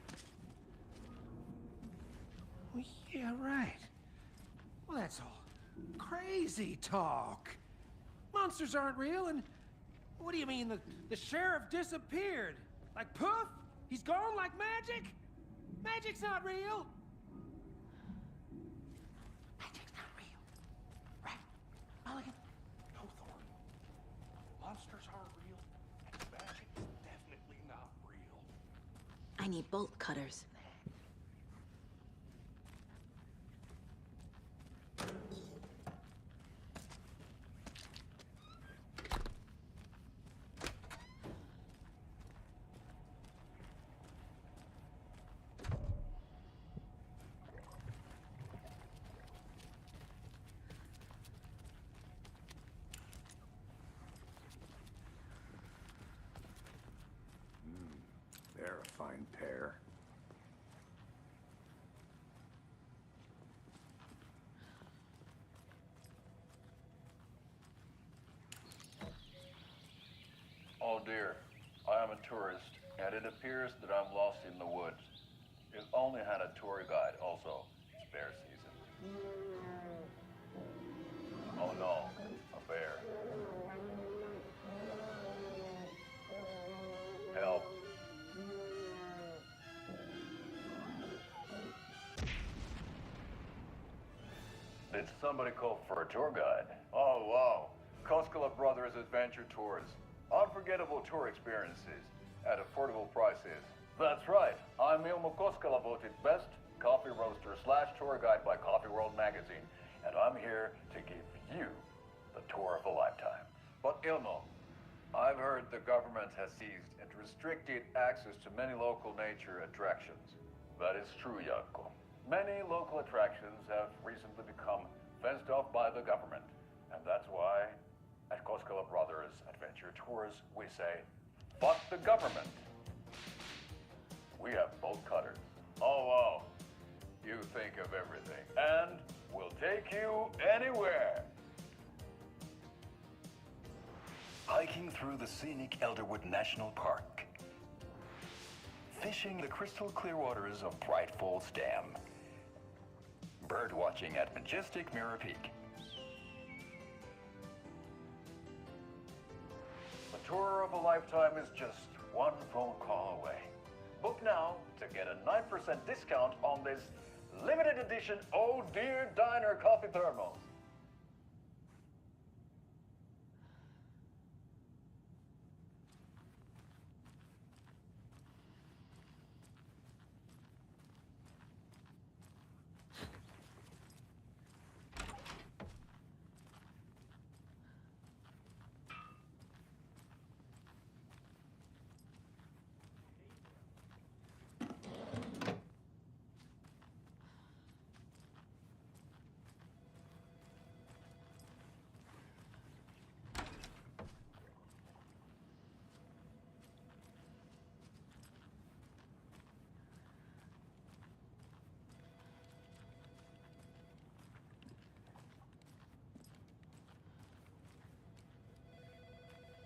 Well, yeah, right. Well, that's all crazy talk. Monsters aren't real, and what do you mean the sheriff disappeared? Like poof? He's gone like magic? Magic's not real. Magic's not real. Right, Mulligan? No, Thornton. Monsters aren't real, and magic is definitely not real. I need bolt cutters. They're a fine pair. Oh dear, I am a tourist, and it appears that I'm lost in the woods. If only had a tour guide also. It's bear season. Oh no, a bear. Help. Did somebody call for a tour guide? Oh wow, Koskela Brothers Adventure Tours. Unforgettable tour experiences at affordable prices. That's right. I'm Ilmo Koskela, voted best coffee roaster / tour guide by Coffee World magazine, and I'm here to give you the tour of a lifetime. But Ilmo, I've heard the government has seized and restricted access to many local nature attractions. That is true, Jaakko. Many local attractions have recently become fenced off by the government, and that's why at Koskela Brothers Adventure Tours, we say, fuck the government. We have bolt cutters. Oh, wow. You think of everything. And we'll take you anywhere. Hiking through the scenic Elderwood National Park. Fishing the crystal clear waters of Bright Falls Dam. Bird watching at majestic Mirror Peak. The tour of a lifetime is just one phone call away. Book now to get a 9% discount on this limited edition Oh Dear Diner coffee thermos.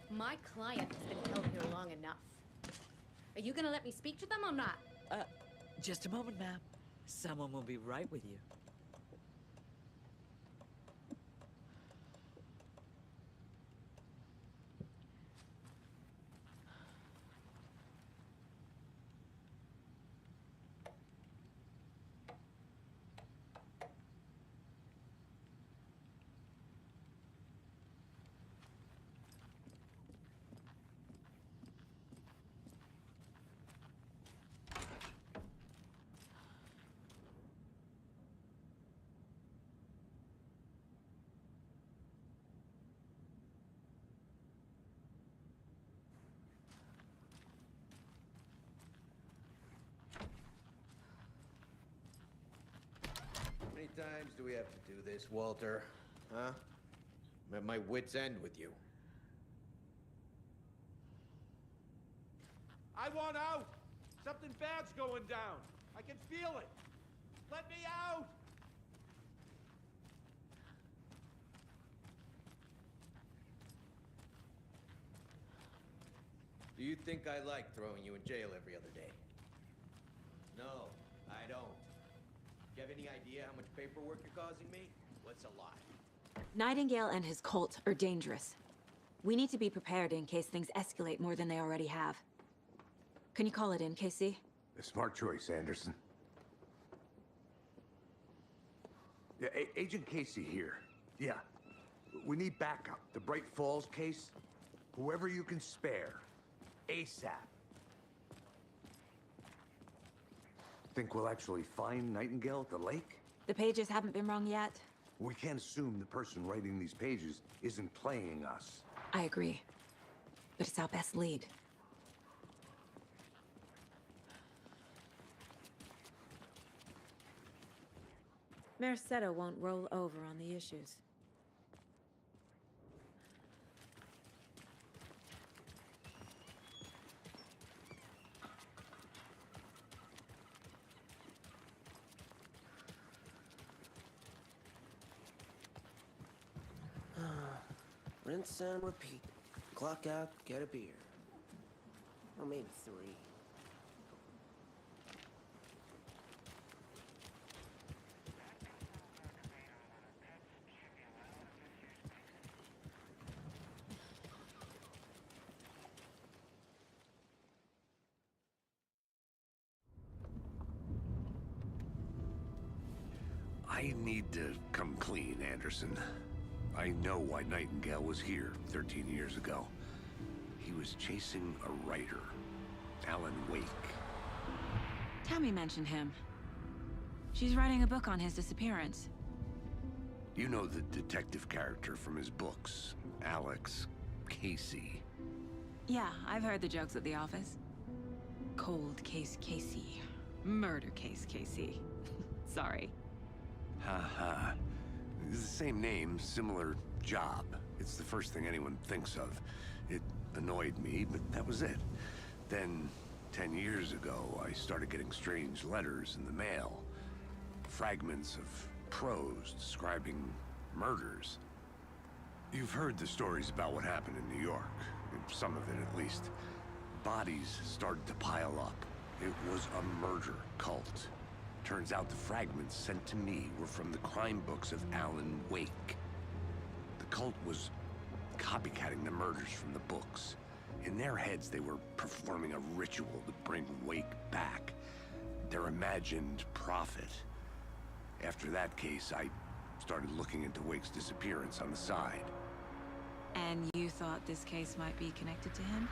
My client has been held here long enough. Are you gonna let me speak to them or not? Just a moment, ma'am. Someone will be right with you. How many times do we have to do this, Walter? Huh? I'm at my wit's end with you. I want out! Something bad's going down! I can feel it! Let me out! Do you think I like throwing you in jail every other day? No, I don't. Do you have any idea how much paperwork you're causing me? What's a lot? Nightingale and his cult are dangerous. We need to be prepared in case things escalate more than they already have. Can you call it in, Casey? A smart choice, Anderson. Yeah, Agent Casey here. Yeah. We need backup. The Bright Falls case. Whoever you can spare. ASAP. Think we'll actually find Nightingale at the lake? The pages haven't been wrong yet. We can't assume the person writing these pages isn't playing us. I agree. But it's our best lead. Mercado won't roll over on the issues. Rinse and repeat. Clock out, get a beer. Or maybe 3. I need to come clean, Anderson. I know why Nightingale was here 13 years ago. He was chasing a writer, Alan Wake. Tammy mentioned him. She's writing a book on his disappearance. You know the detective character from his books, Alex Casey. Yeah, I've heard the jokes at the office. Cold case Casey. Murder case Casey. Sorry. Ha. It's the same name, similar job. It's the first thing anyone thinks of. It annoyed me, but that was it. Then, 10 years ago, I started getting strange letters in the mail. Fragments of prose describing murders. You've heard the stories about what happened in New York. Some of it, at least. Bodies started to pile up. It was a murder cult. Turns out the fragments sent to me were from the crime books of Alan Wake. The cult was copycatting the murders from the books. In their heads, they were performing a ritual to bring Wake back. Their imagined prophet. After that case, I started looking into Wake's disappearance on the side. And you thought this case might be connected to him?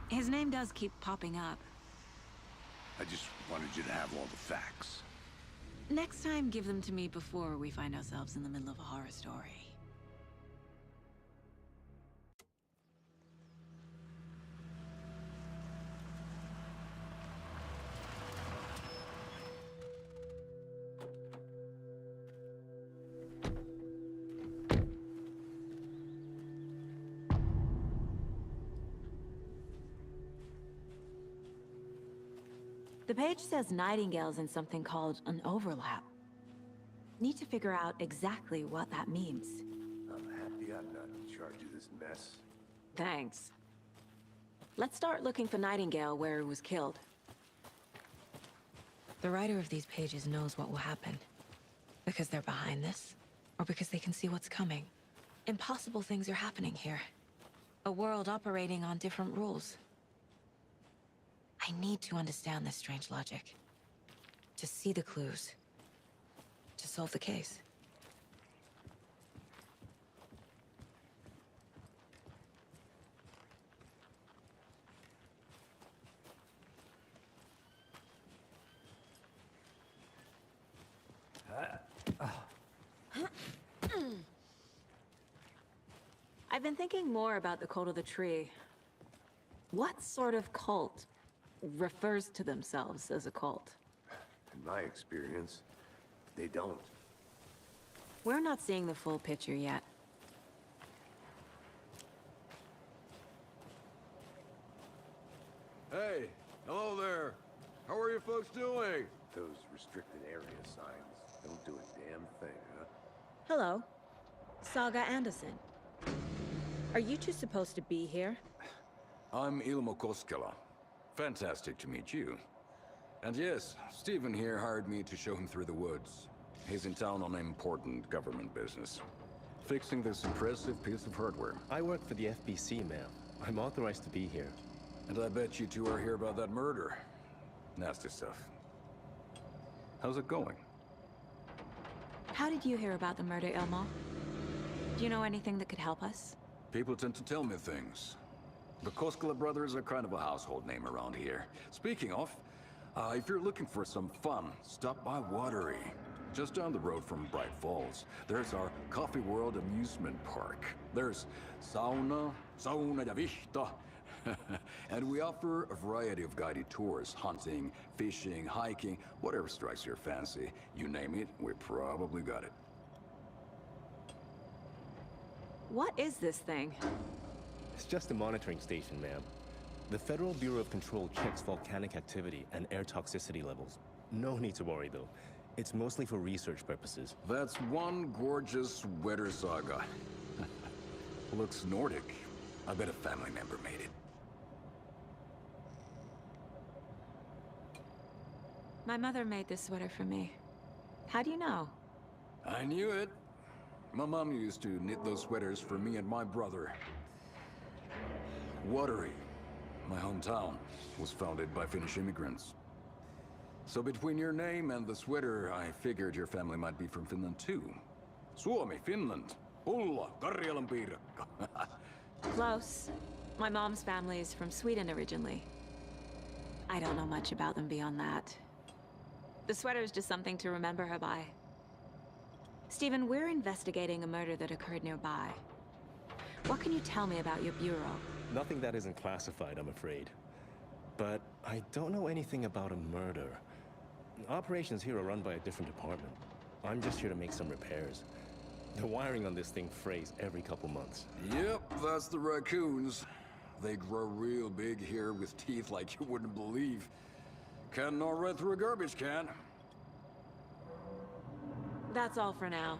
His name does keep popping up. I just wanted you to have all the facts. Next time, give them to me before we find ourselves in the middle of a horror story. The page says Nightingale's in something called an overlap. Need to figure out exactly what that means. I'm happy I'm not in charge of this mess. Thanks. Let's start looking for Nightingale where he was killed. The writer of these pages knows what will happen. Because they're behind this, or because they can see what's coming. Impossible things are happening here. A world operating on different rules. I need to understand this strange logic. To see the clues. To solve the case. I've been thinking more about the cult of the tree. What sort of cult refers to themselves as a cult? In my experience, they don't. We're not seeing the full picture yet. Hey, hello there. How are you folks doing? Those restricted area signs don't do a damn thing, huh? Hello. Saga Anderson. Are you two supposed to be here? I'm Ilmo Koskela. Fantastic to meet you. And yes, Stephen here hired me to show him through the woods. He's in town on important government business. Fixing this impressive piece of hardware. I work for the FBC, ma'am. I'm authorized to be here. And I bet you two are here about that murder. Nasty stuff. How's it going? How did you hear about the murder, Ilmo? Do you know anything that could help us? People tend to tell me things. The Koskela brothers are kind of a household name around here. Speaking of, if you're looking for some fun, stop by Watery. Just down the road from Bright Falls, there's our Coffee World amusement park. There's sauna ja vihta. And we offer a variety of guided tours, hunting, fishing, hiking, whatever strikes your fancy. You name it, we probably got it. What is this thing? It's just a monitoring station, ma'am. The Federal Bureau of Control checks volcanic activity and air toxicity levels. No need to worry, though. It's mostly for research purposes. That's one gorgeous weather saga. Looks Nordic. I bet a family member made it. My mother made this sweater for me. How do you know? I knew it. My mom used to knit those sweaters for me and my brother. Watery, my hometown, was founded by Finnish immigrants. So between your name and the sweater, I figured your family might be from Finland too. Suomi, Finland. Ulla, Karjalan piirakka. Close. My mom's family is from Sweden originally. I don't know much about them beyond that. The sweater is just something to remember her by. Stephen, we're investigating a murder that occurred nearby. What can you tell me about your bureau? Nothing that isn't classified, I'm afraid. But I don't know anything about a murder. Operations here are run by a different department. I'm just here to make some repairs. The wiring on this thing frays every couple months. Yep, that's the raccoons. They grow real big here with teeth like you wouldn't believe. Can't gnaw right through a garbage can. That's all for now.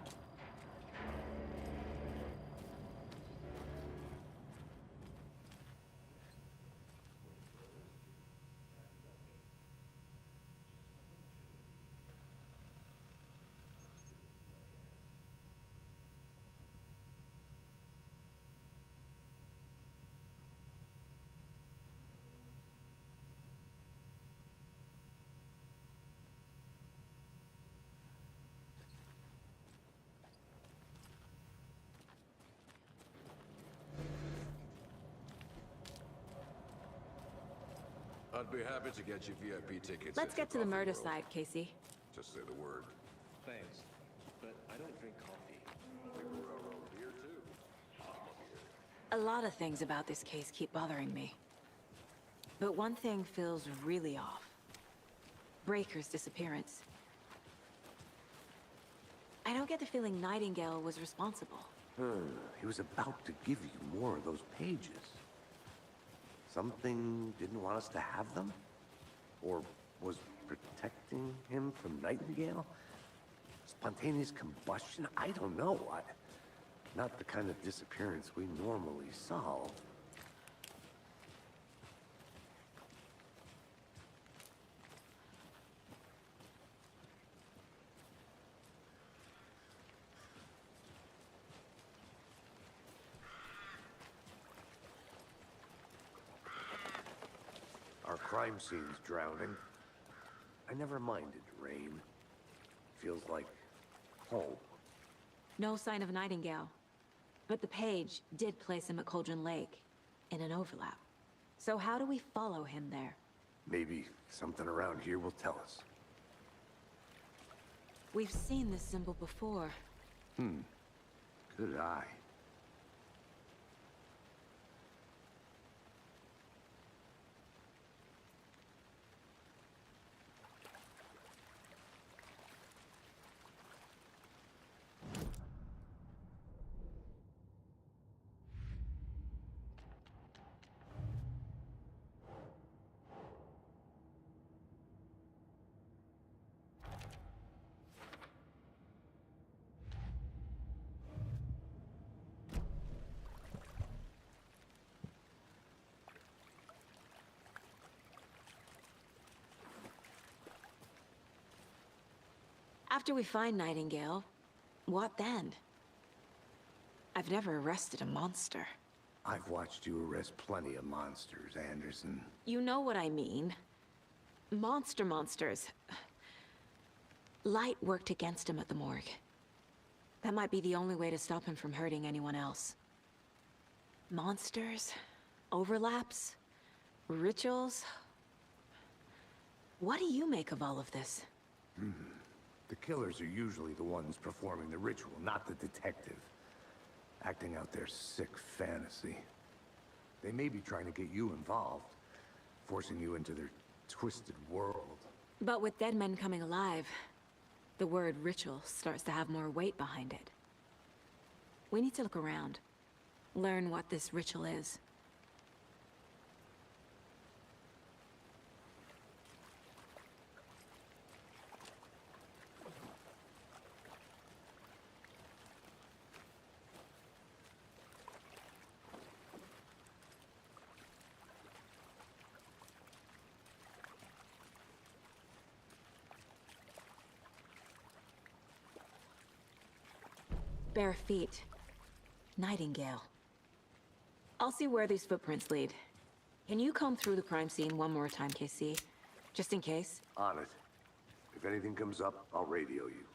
I'd be happy to get you VIP tickets. Let's get to the murder site, Casey. Just say the word. Thanks, but I don't drink coffee. Beer too. A lot of things about this case keep bothering me. But one thing feels really off. Breaker's disappearance. I don't get the feeling Nightingale was responsible. He was about to give you more of those pages. Something didn't want us to have them? Or was protecting him from Nightingale? Spontaneous combustion? I don't know. Not the kind of disappearance we normally solve. Our crime scene's drowning. I never minded rain. Feels like home. No sign of Nightingale. But the page did place him at Cauldron Lake, in an overlap. So how do we follow him there? Maybe something around here will tell us. We've seen this symbol before. Good eye. After we find Nightingale, what then? I've never arrested a monster. I've watched you arrest plenty of monsters, Anderson. You know what I mean. Monsters. Light worked against him at the morgue. That might be the only way to stop him from hurting anyone else. Monsters? Overlaps? Rituals? What do you make of all of this? The killers are usually the ones performing the ritual, not the detective. Acting out their sick fantasy. They may be trying to get you involved, forcing you into their twisted world. But with dead men coming alive, the word ritual starts to have more weight behind it. We need to look around. Learn what this ritual is. Bare feet. Nightingale. I'll see where these footprints lead. Can you comb through the crime scene one more time, KC? Just in case? On it. If anything comes up, I'll radio you.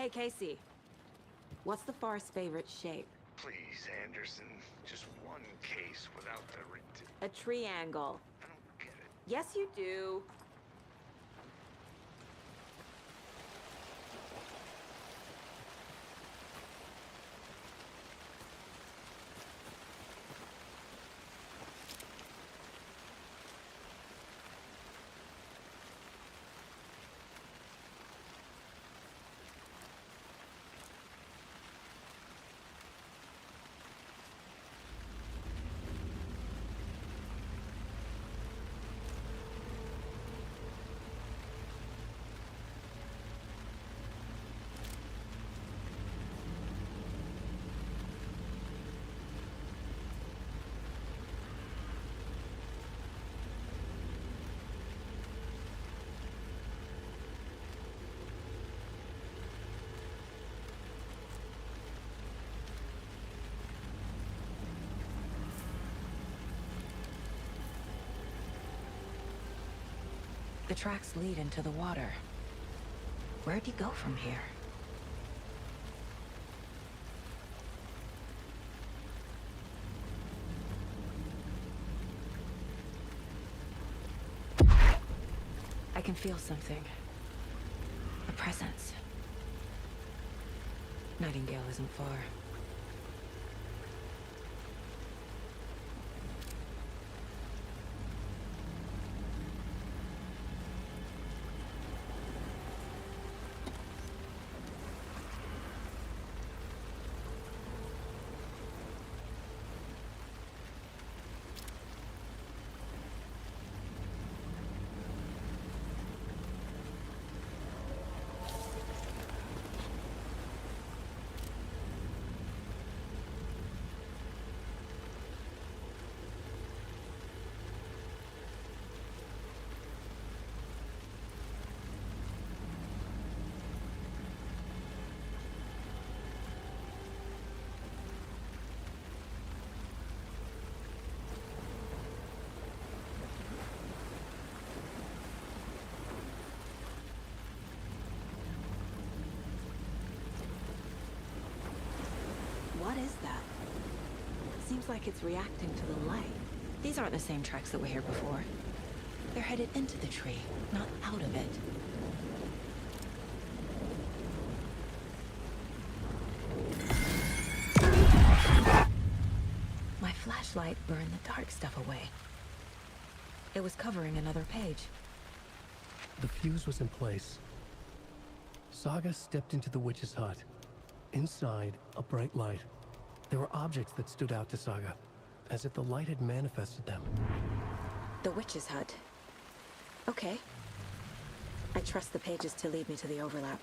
Hey, Casey. What's the Forest's favorite shape? Please, Anderson. Just one case without the A triangle. I don't get it. Yes, you do. The tracks lead into the water. Where'd he go from here? can feel something. A presence. Nightingale isn't far. What is that? Seems like it's reacting to the light. These aren't the same tracks that were here before. They're headed into the tree, not out of it. My flashlight burned the dark stuff away. It was covering another page. The fuse was in place. Saga stepped into the witch's hut. Inside, a bright light. There were objects that stood out to Saga, as if the light had manifested them. The witch's hut. Okay. I trust the pages to lead me to the overlap.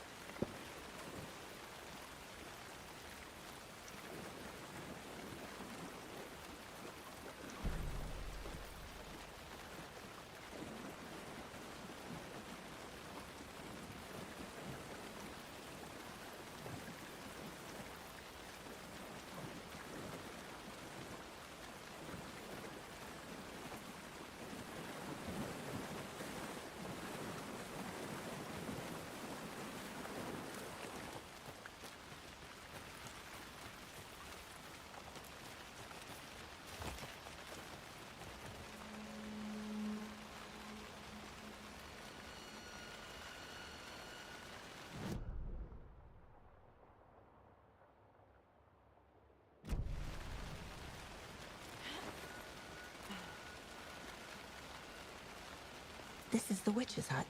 This is the witch's hut.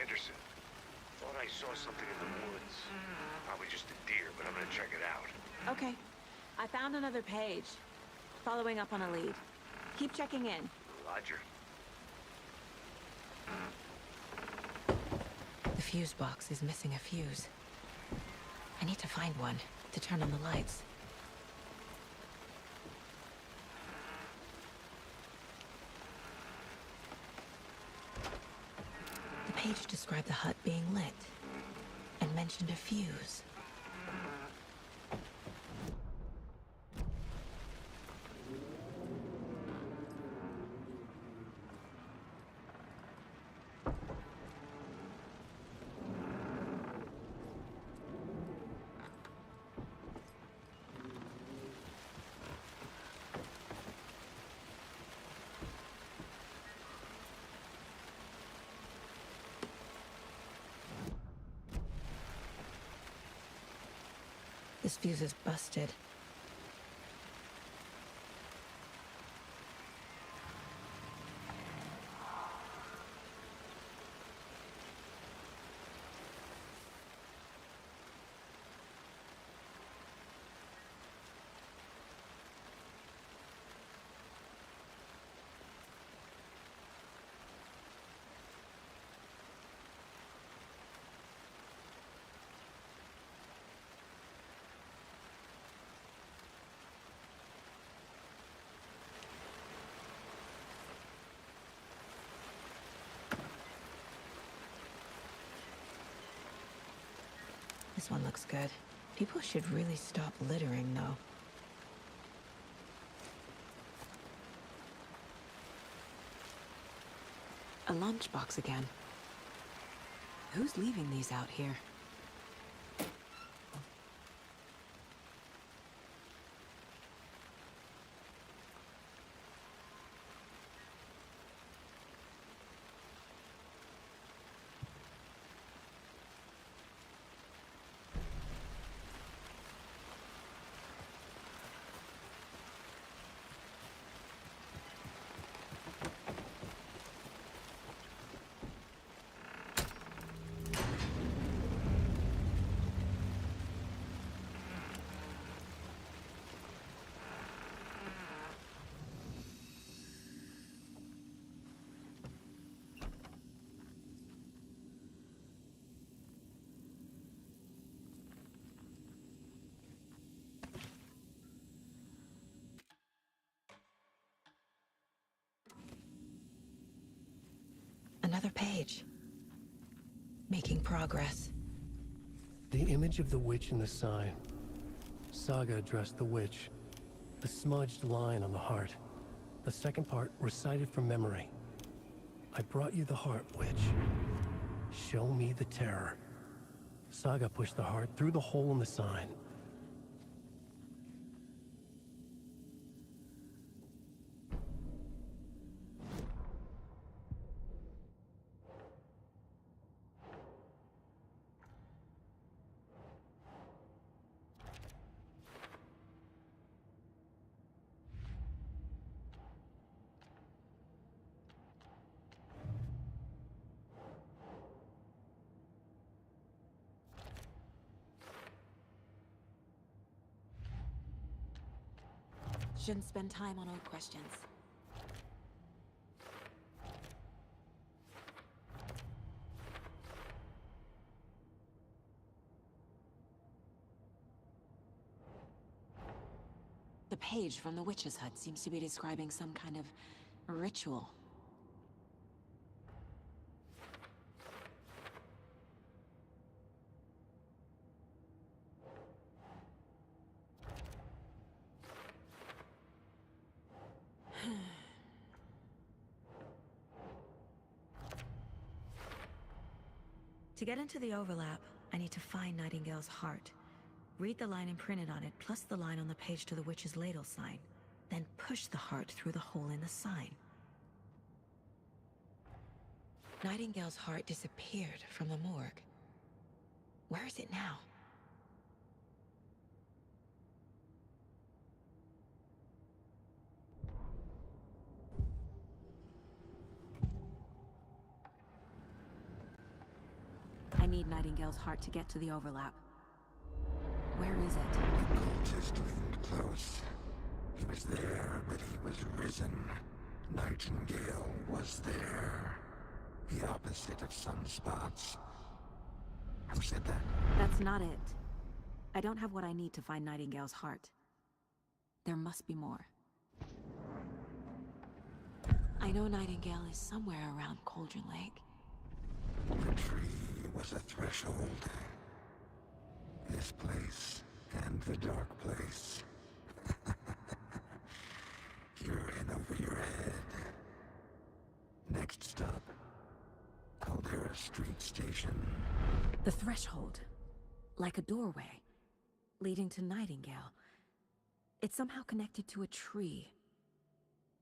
Anderson, thought I saw something in the woods. Probably just a deer, but I'm gonna check it out. Okay. I found another page. Following up on a lead. Keep checking in. Roger. The fuse box is missing a fuse. I need to find one to turn on the lights. The page described the hut being lit and mentioned a fuse. This fuse is busted. This one looks good. People should really stop littering, though. A lunchbox again. Who's leaving these out here? Another page. Making progress. The image of the witch in the sign. Saga addressed the witch. The smudged line on the heart. The second part recited from memory. I brought you the heart, witch. Show me the terror. Saga pushed the heart through the hole in the sign. Shouldn't spend time on old questions. The page from the witch's hut seems to be describing some kind of ritual. To get into the overlap, I need to find Nightingale's heart. Read the line imprinted on it, plus the line on the page to the witch's ladle sign. Then push the heart through the hole in the sign. Nightingale's heart disappeared from the morgue. Where is it now? I need Nightingale's heart to get to the overlap. Where is it? The cultist leaned close. He was there, but he was risen. Nightingale was there. The opposite of sunspots. Who said that? That's not it. I don't have what I need to find Nightingale's heart. There must be more. I know Nightingale is somewhere around Cauldron Lake. The tree was a threshold. This place and the dark place. You're in over your head. Next stop, Caldera Street Station. The threshold. Like a doorway. Leading to Nightingale. It's somehow connected to a tree.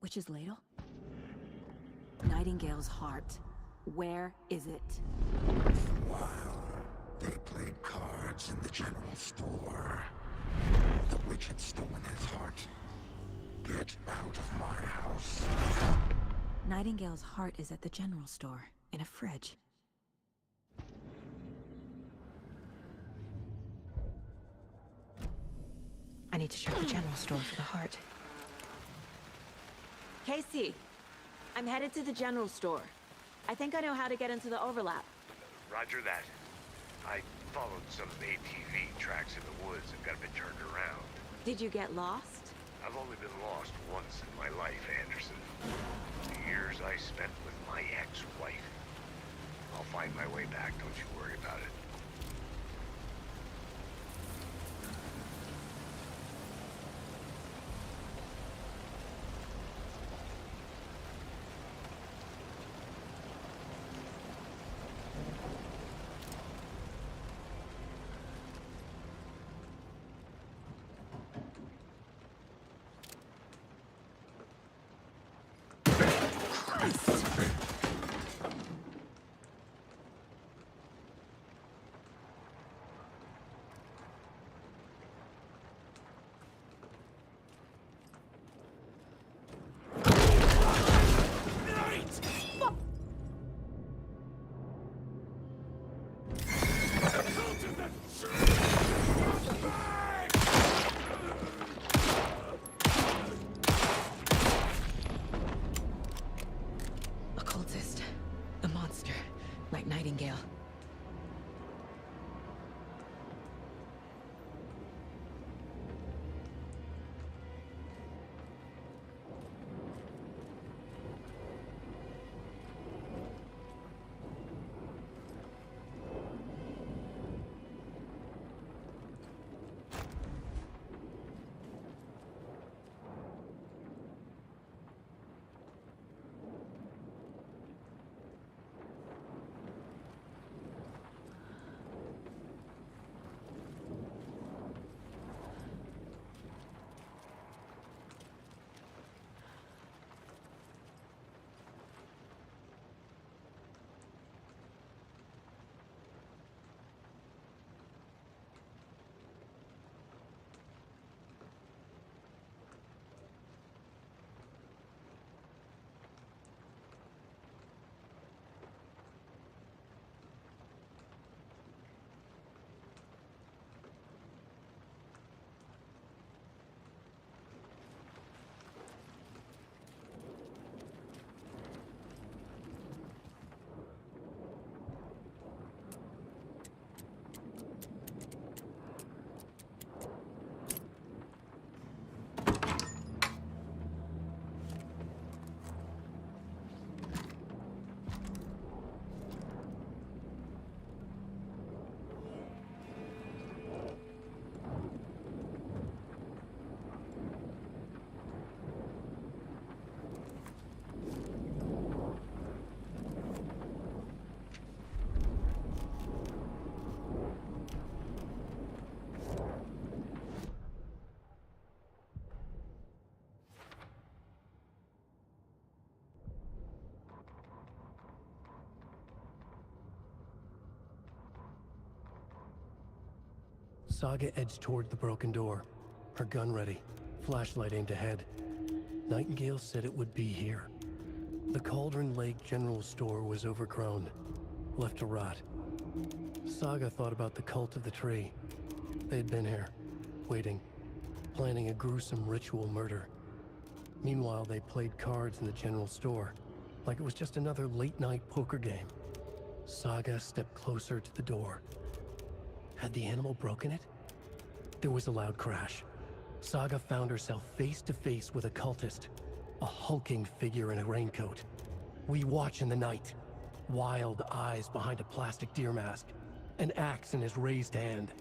Witch's ladle? Nightingale's heart. Where is it? While they played cards in the general store, the witch had stolen his heart. Get out of my house. Nightingale's heart is at the general store, in a fridge. I need to check the general store for the heart. Casey, I'm headed to the general store. I think I know how to get into the overlap. Roger that. I followed some ATV tracks in the woods and got a bit turned around. Did you get lost? I've only been lost once in my life, Anderson. The years I spent with my ex-wife. I'll find my way back, don't you worry about it. Nightingale. Saga edged toward the broken door, her gun ready, flashlight aimed ahead. Nightingale said it would be here. The Cauldron Lake General Store was overgrown, left to rot. Saga thought about the cult of the tree. They'd been here, waiting, planning a gruesome ritual murder. Meanwhile, they played cards in the general store, like it was just another late-night poker game. Saga stepped closer to the door. Had the animal broken it? There was a loud crash. Saga found herself face to face with a cultist, a hulking figure in a raincoat. We watch in the night. Wild eyes behind a plastic deer mask, an axe in his raised hand.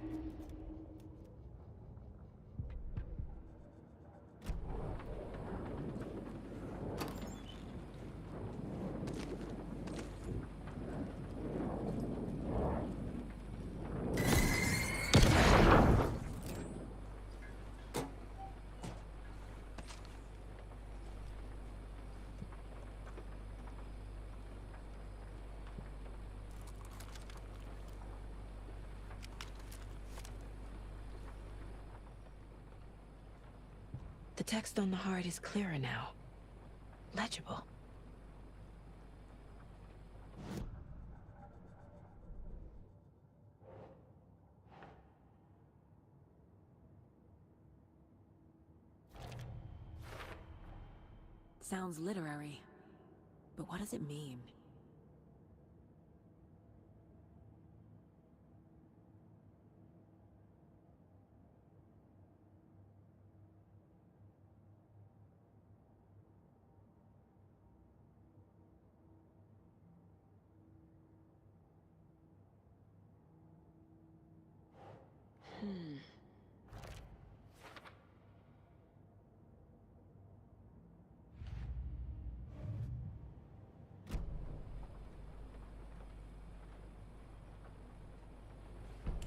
The text on the heart is clearer now. Legible. Sounds literary. But what does it mean?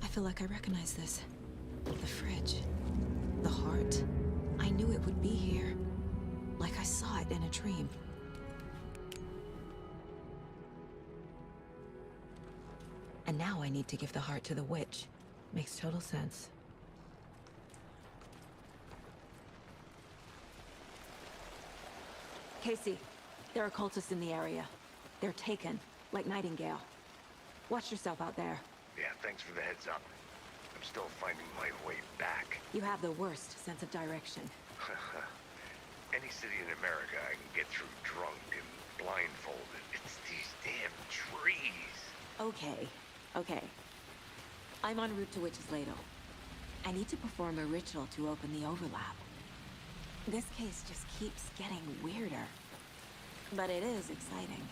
I feel like I recognize this. The fridge. The heart. I knew it would be here. Like I saw it in a dream. And now I need to give the heart to the witch. Makes total sense. Casey, there are cultists in the area. They're taken, like Nightingale. Watch yourself out there. Yeah, thanks for the heads up. I'm still finding my way back. You have the worst sense of direction. Any city in America I can get through drunk and blindfolded. It's these damn trees. Okay. I'm en route to Witch's Ladle. I need to perform a ritual to open the overlap. This case just keeps getting weirder. But it is exciting.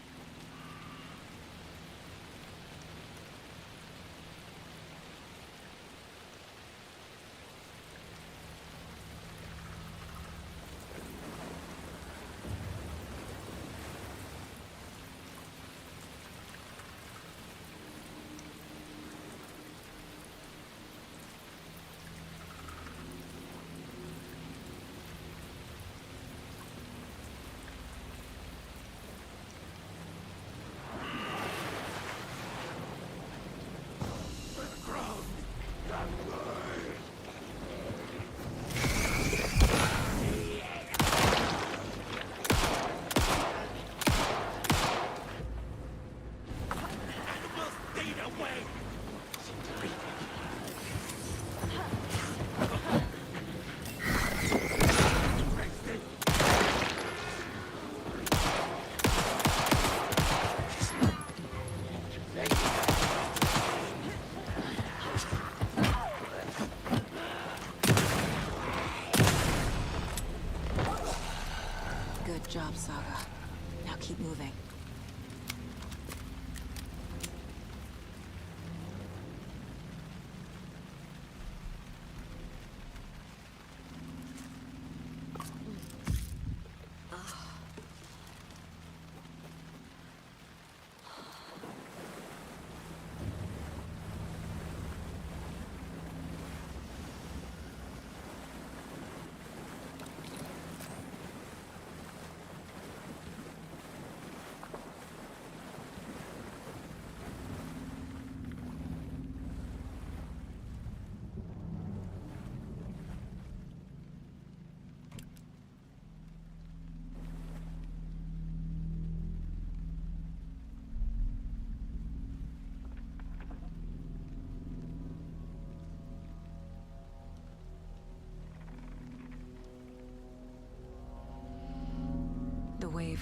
Good job, Saga. Now keep moving.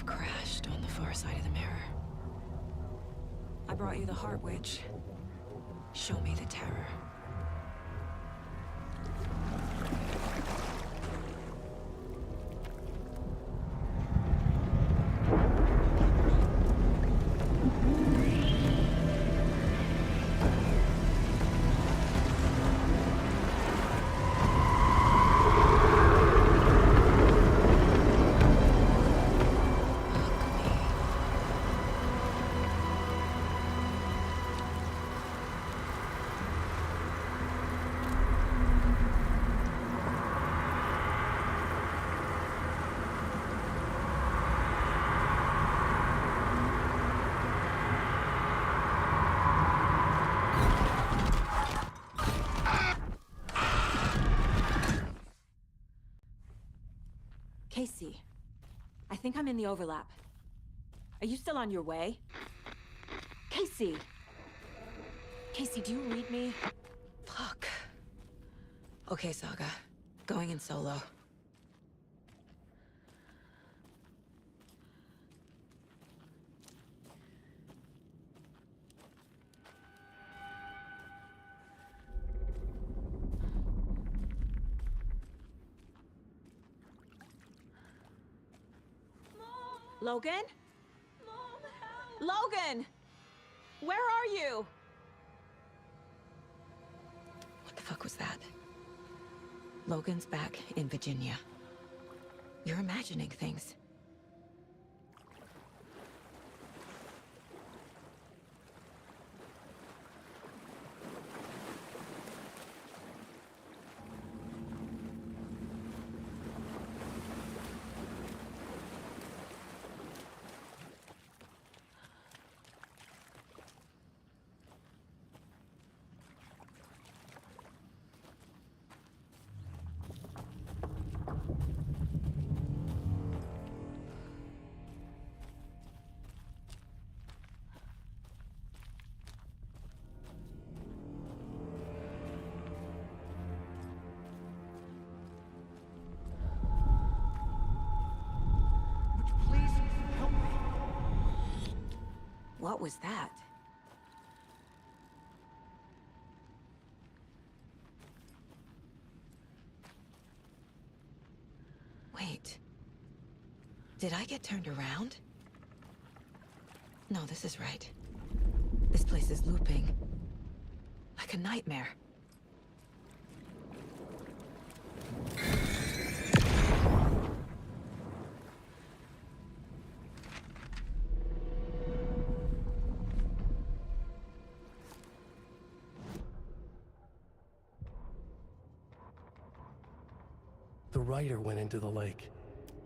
We've crashed on the far side of the mirror. I brought you the Heart Witch. Show me the terror. Casey, I think I'm in the overlap. Are you still on your way? Casey! Casey, do you read me? Fuck. Okay, Saga. Going in solo. Logan? Mom, help! Logan! Where are you? What the fuck was that? Logan's back in Virginia. You're imagining things. What was that? Wait. Did I get turned around? No, this is right. This place is looping. Like a nightmare. The rider went into the lake,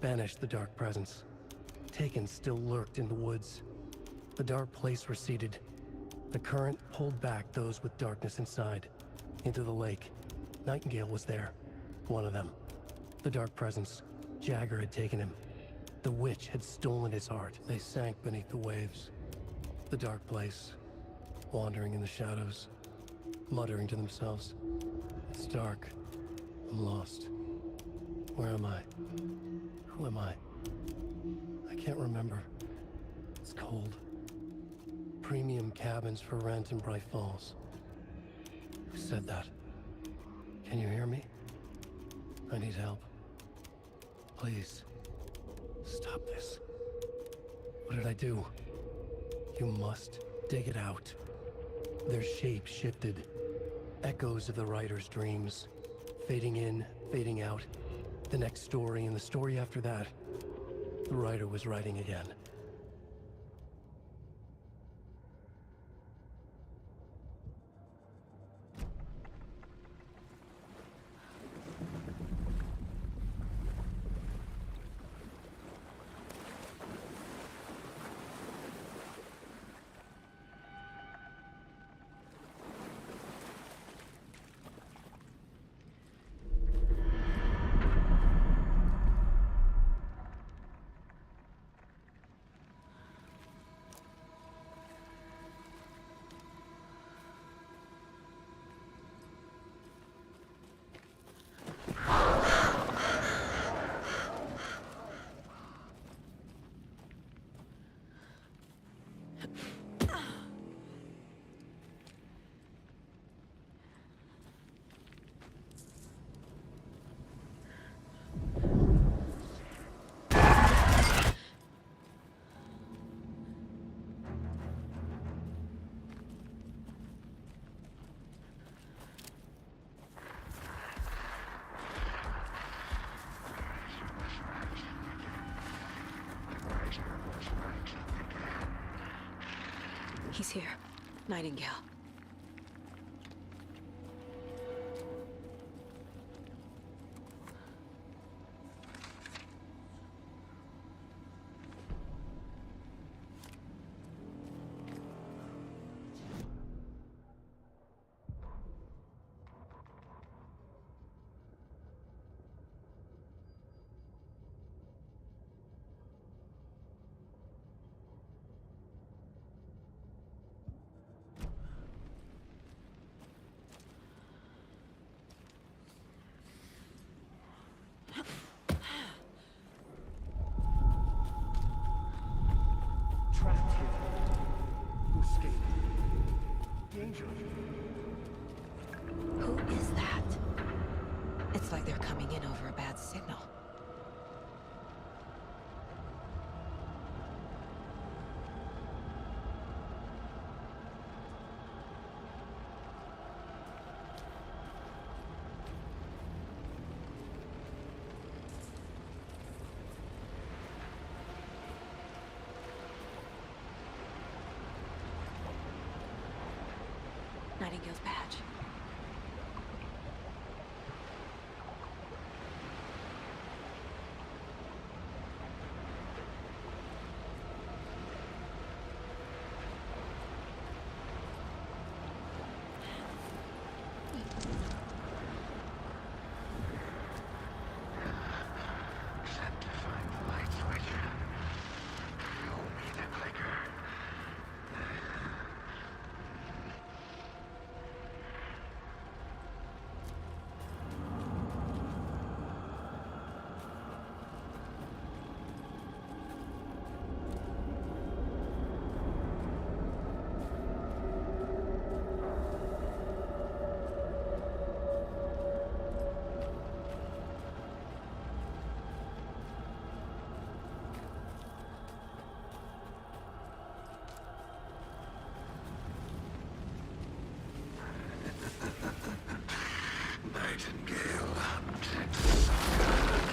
banished the dark presence. Taken still lurked in the woods. The dark place receded. The current pulled back those with darkness inside, into the lake. Nightingale was there, one of them. The dark presence, Jagger had taken him. The witch had stolen his heart. They sank beneath the waves. The dark place, wandering in the shadows, muttering to themselves. It's dark. I'm lost. Where am I? Who am I? I can't remember. It's cold. Premium cabins for rent in Bright Falls. Who said that? Can you hear me? I need help. Please. Stop this. What did I do? You must dig it out. Their shape shifted. Echoes of the writer's dreams. Fading in, fading out. The next story and the story after that. The writer was writing again. He's here. Nightingale. Trapped here. Who escaped? Danger. Who is that? It's like they're coming in over a bad signal. Nightingale's badge. Set to find the light switch. Show me the clicker. Nightingale hunted sucker.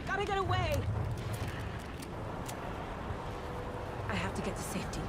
Gotta get away! I have to get to safety.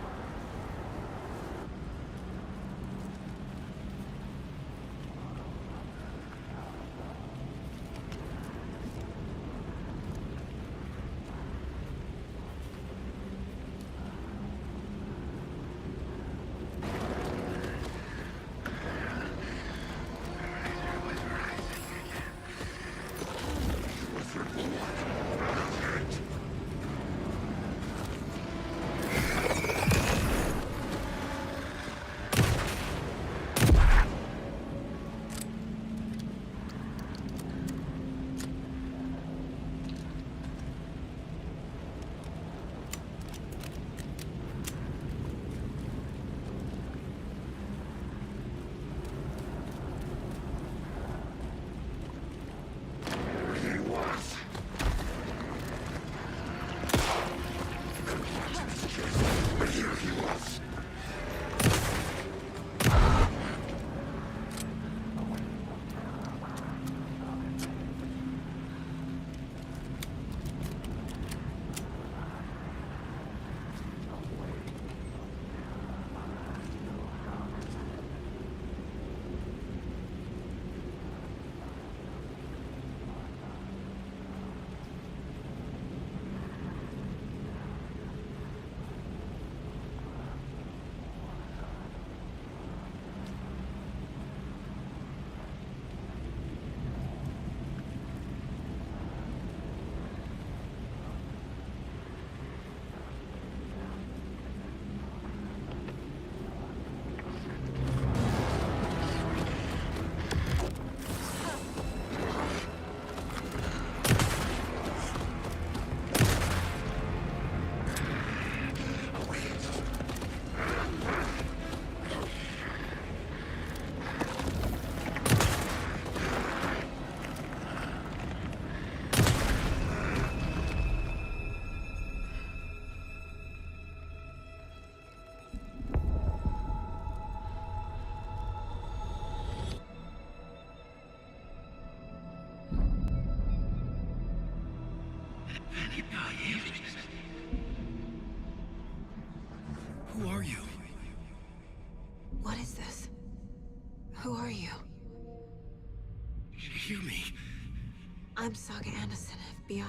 I'm Saga Anderson, FBI.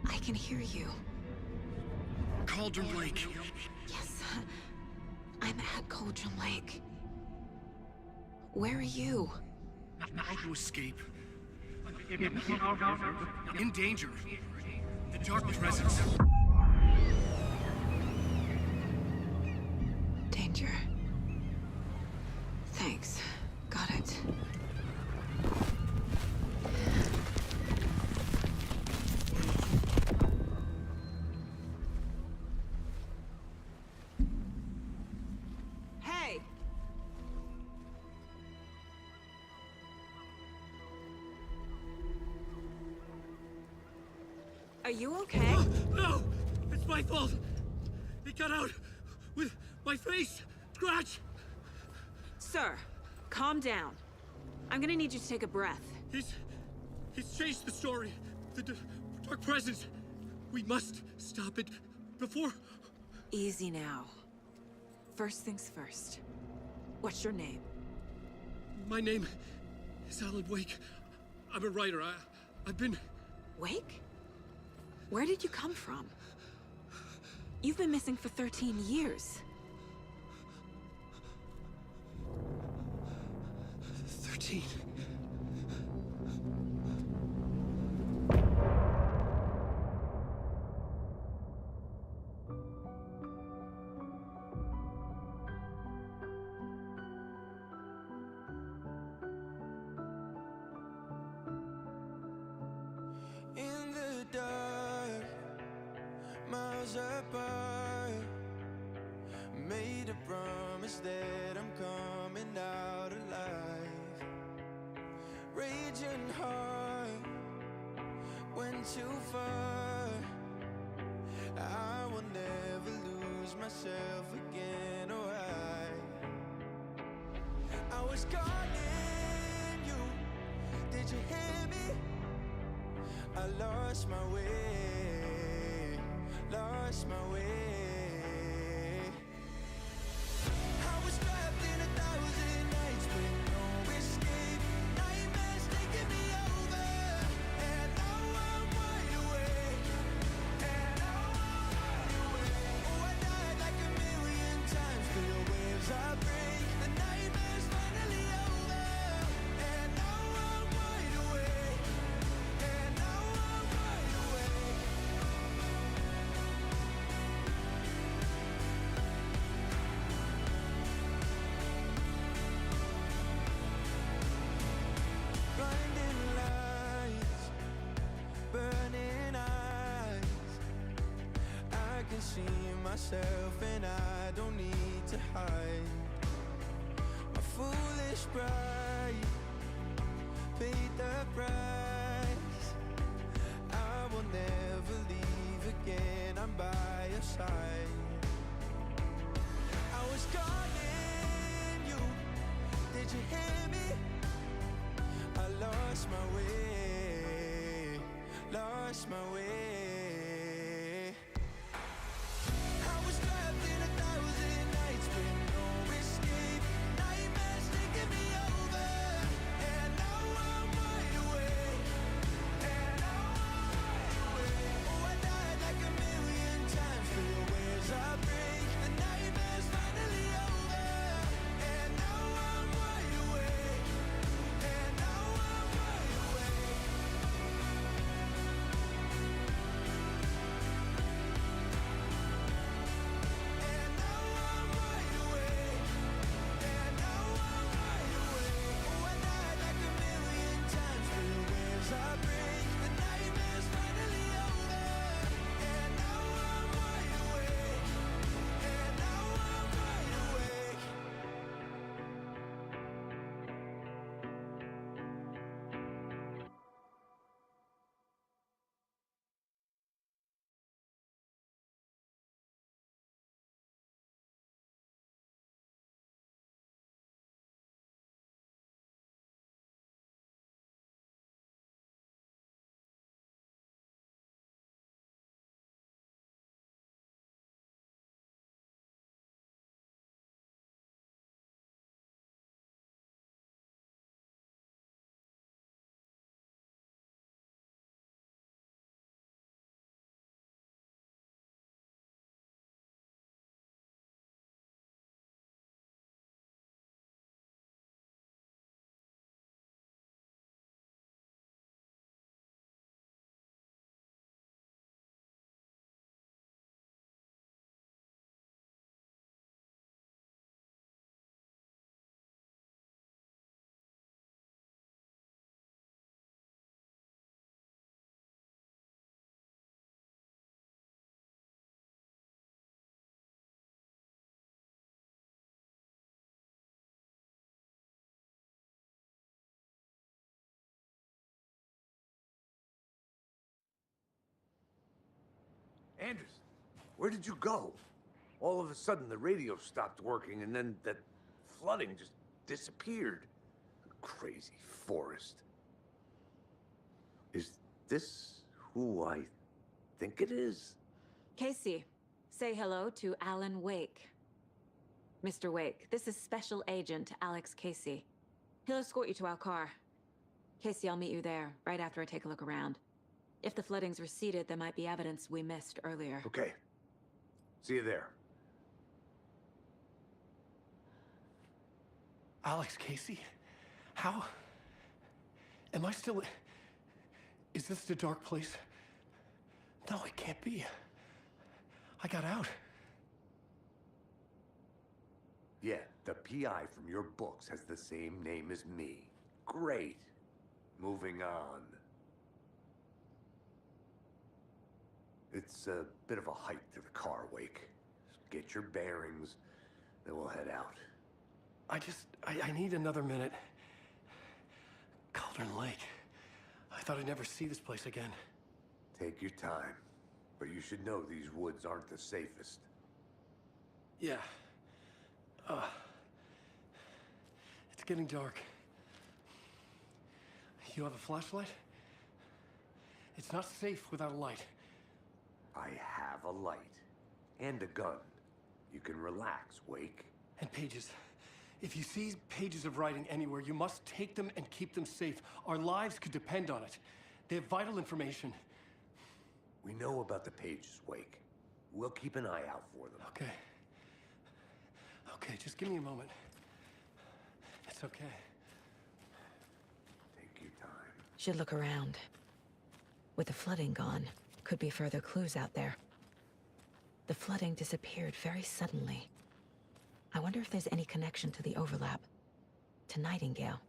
I can hear you. Cauldron Lake. Yes, I'm at Cauldron Lake. Where are you? How to escape. In danger. The Dark Presence. Danger. Thanks. Got it. Hey! Are you okay? No! It's my fault! It got out with my face! Scratch! Sir, calm down. I'm gonna need you to take a breath. He's changed the story. The Dark Presence. We must stop it before... Easy now. First things first. What's your name? My name is Alan Wake. I'm a writer. I've been... Wake? Where did you come from? You've been missing for 13 years. 13. In the dark, miles apart, made a promise that I'm coming out alive. Raging heart, went too far. I will never lose myself again, or I was calling you, did you hear me? I lost my way, lost my way. I was trapped in 1,000 nights with no escape. Nightmares taking me over, and now I'm wide awake. And now I'm wide awake. Oh, I died like 1,000,000 times through the waves I break. The nightmare's finally over, and now I'm wide awake. And now I'm wide awake. Blinding lights, burning eyes. I can see myself and I don't need to hide. My foolish pride paid the price. I will never leave again, I'm by your side. I was calling you, did you hear me? I lost my way, lost my way. I was trapped in 1,000 nights with no escape. Nightmares taking me over, and now I'm wide awake. And now I'm wide awake. Oh, I died like 1,000,000 times through the waves I break. The nightmare's finally over, and now I'm wide awake. And now I'm wide awake. Anders, where did you go? All of a sudden, the radio stopped working, and then that flooding just disappeared. Crazy forest. Is this who I think it is? Casey, say hello to Alan Wake. Mr. Wake, this is Special Agent Alex Casey. He'll escort you to our car. Casey, I'll meet you there, right after I take a look around. If the flooding's receded, there might be evidence we missed earlier. Okay. See you there. Alex Casey? How? Am I still... Is this the dark place? No, it can't be. I got out. Yeah, the PI from your books has the same name as me. Great. Moving on. It's a bit of a hike to the car, Wake. Just get your bearings, then we'll head out. I need another minute. Cauldron Lake. I thought I'd never see this place again. Take your time, but you should know these woods aren't the safest. Yeah. It's getting dark. You have a flashlight? It's not safe without a light. I have a light. And a gun. You can relax, Wake. And pages. If you see pages of writing anywhere, you must take them and keep them safe. Our lives could depend on it. They have vital information. We know about the pages, Wake. We'll keep an eye out for them. Okay. Okay, just give me a moment. It's okay. Take your time. Should look around. With the flooding gone, could be further clues out there. The flooding disappeared very suddenly. I wonder if there's any connection to the overlap. To Nightingale.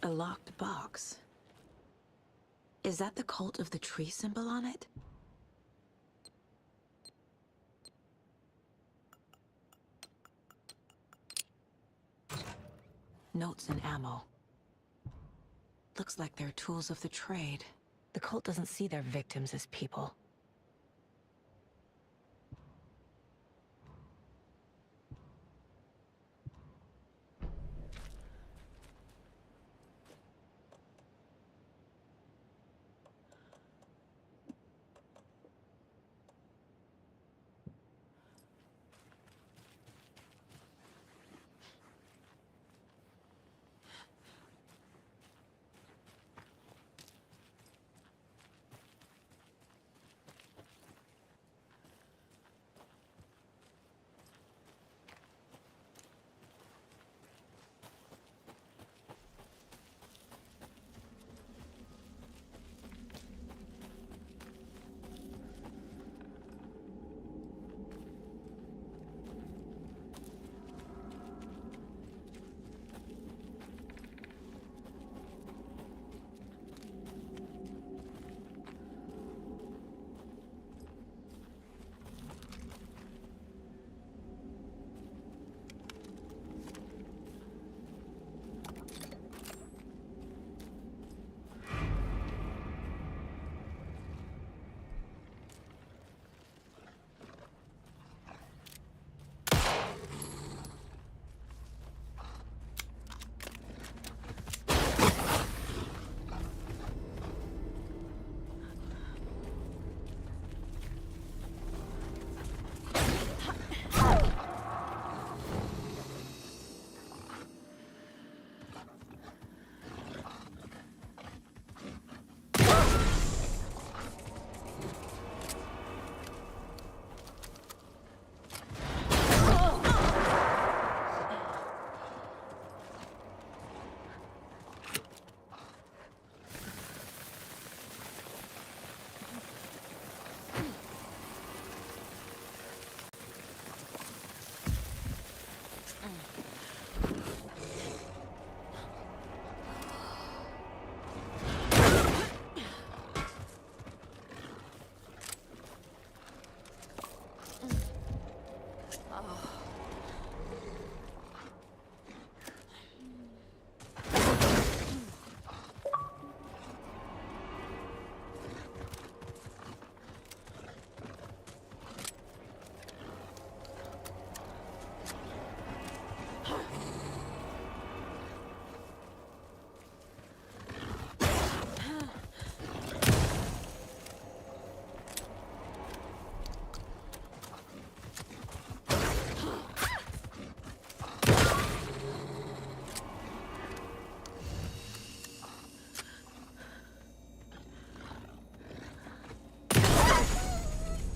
A locked box. Is that the cult of the tree symbol on it? Notes and ammo. Looks like they're tools of the trade. The cult doesn't see their victims as people.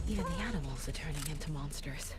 Even the animals are turning into monsters.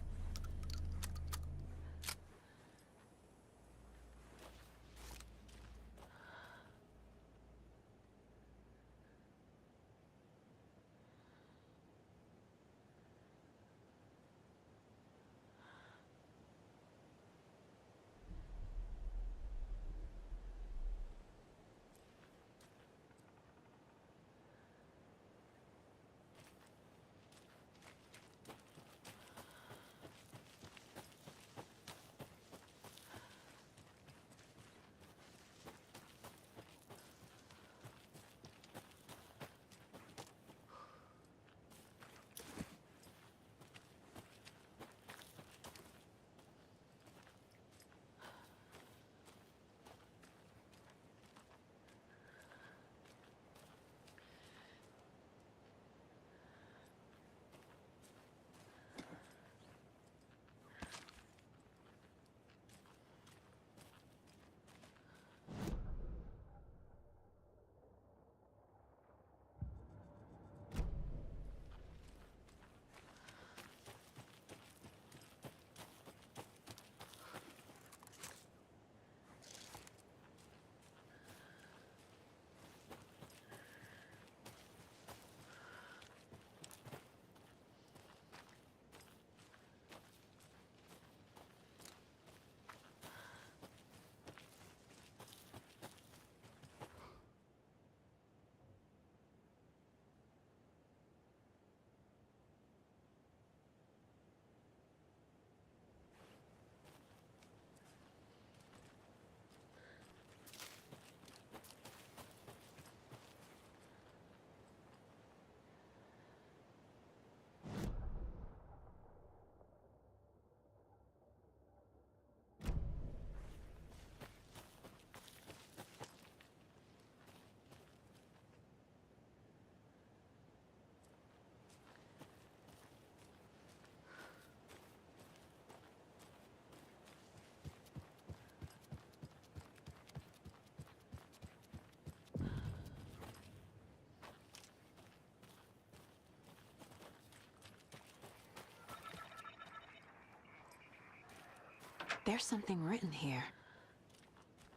There's something written here.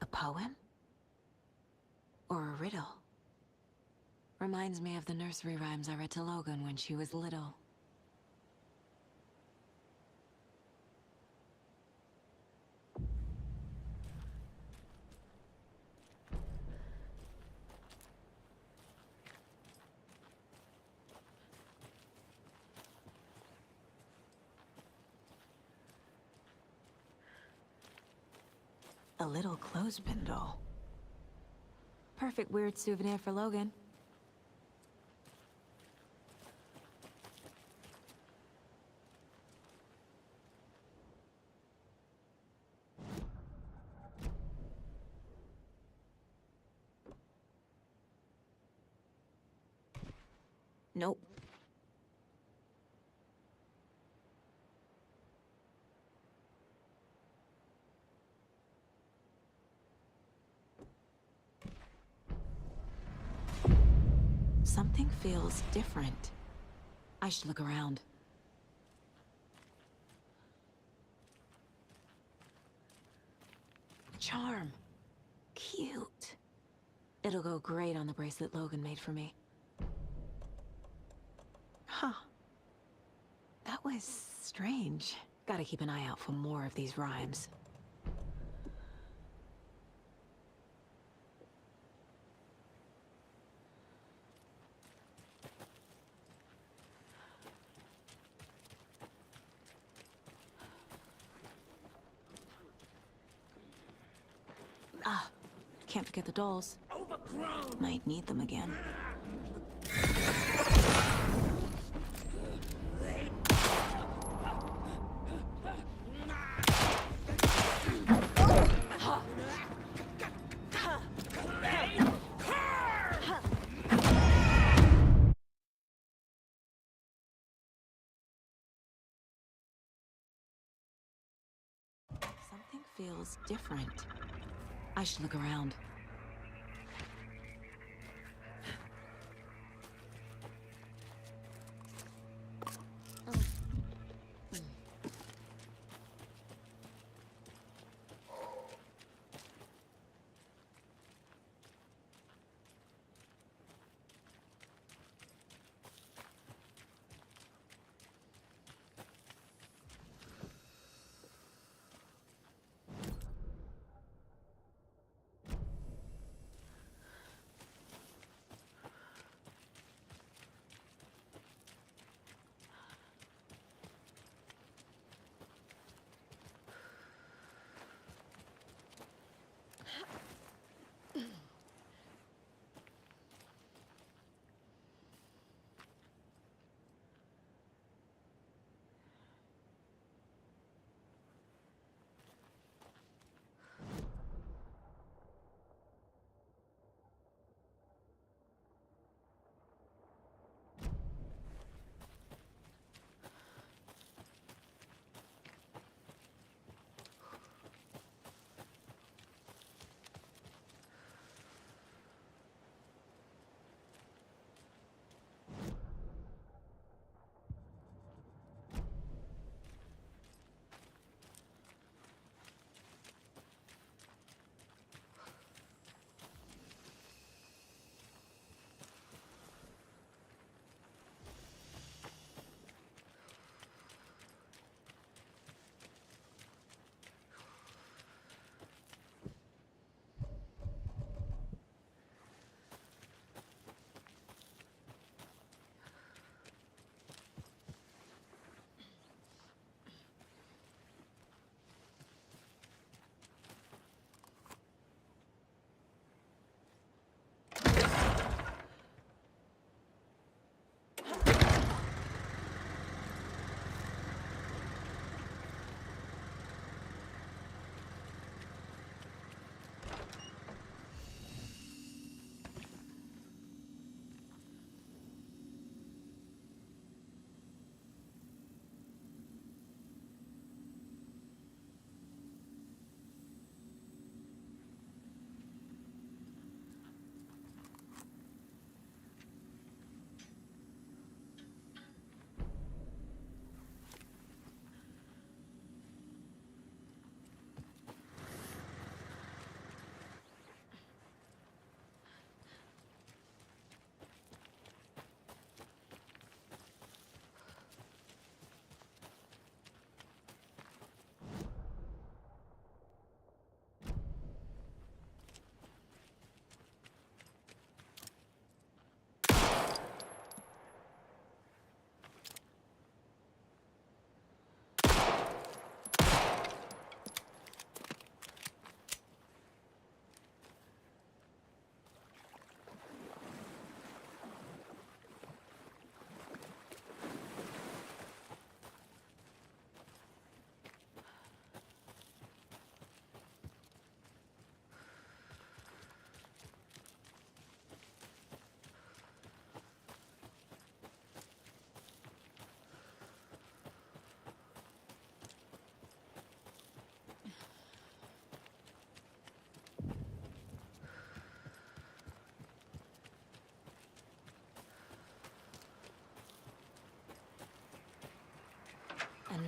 A poem? Or a riddle? Reminds me of the nursery rhymes I read to Logan when she was little. A little clothespin doll. Perfect weird souvenir for Logan. Nope. Something feels different. I should look around. Charm. Cute. It'll go great on the bracelet Logan made for me. Huh. That was strange. Gotta keep an eye out for more of these rhymes. Ah, can't forget the dolls. Might need them again. Something feels different. I should look around.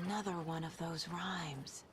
Another one of those rhymes.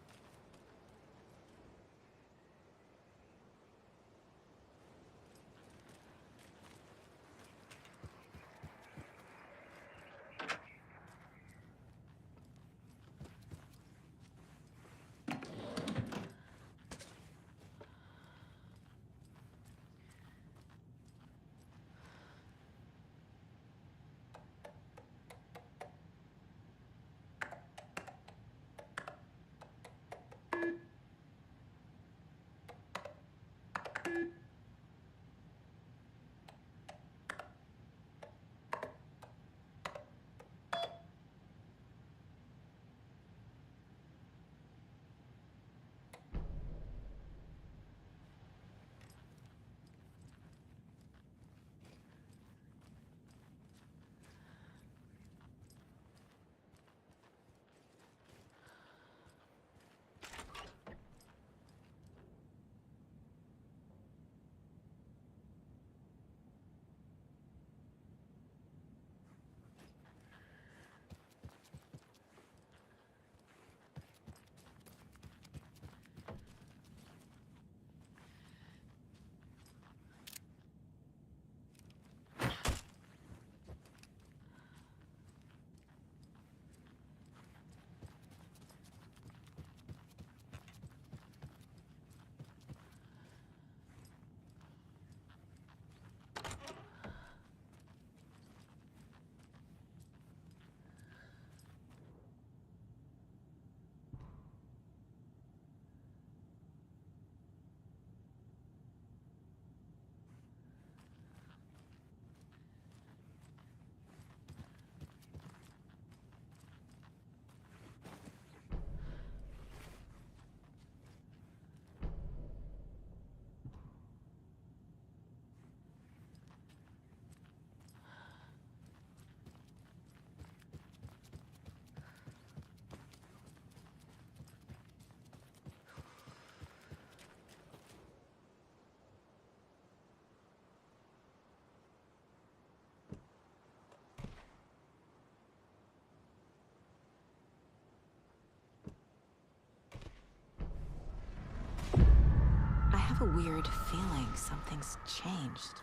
have a weird feeling something's changed.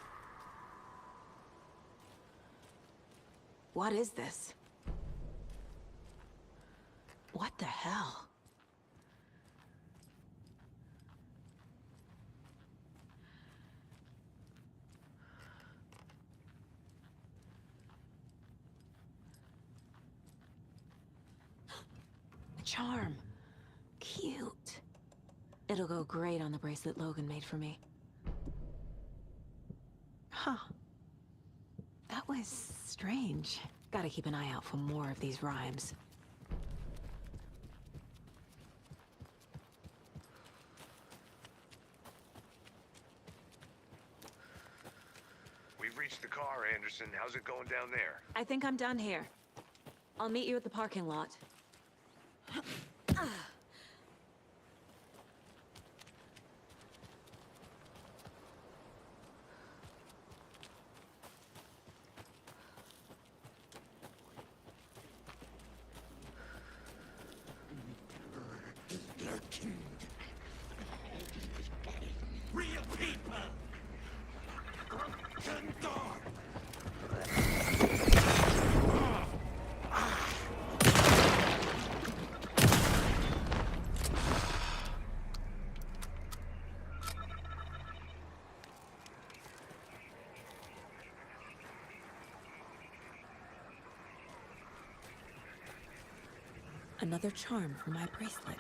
What is this? What the hell? A charm. Cute. It'll go great on the bracelet Logan made for me. Huh. That was strange. Gotta keep an eye out for more of these rhymes. We've reached the car, Anderson. How's it going down there? I think I'm done here. I'll meet you at the parking lot. Real people! Another charm for my bracelet.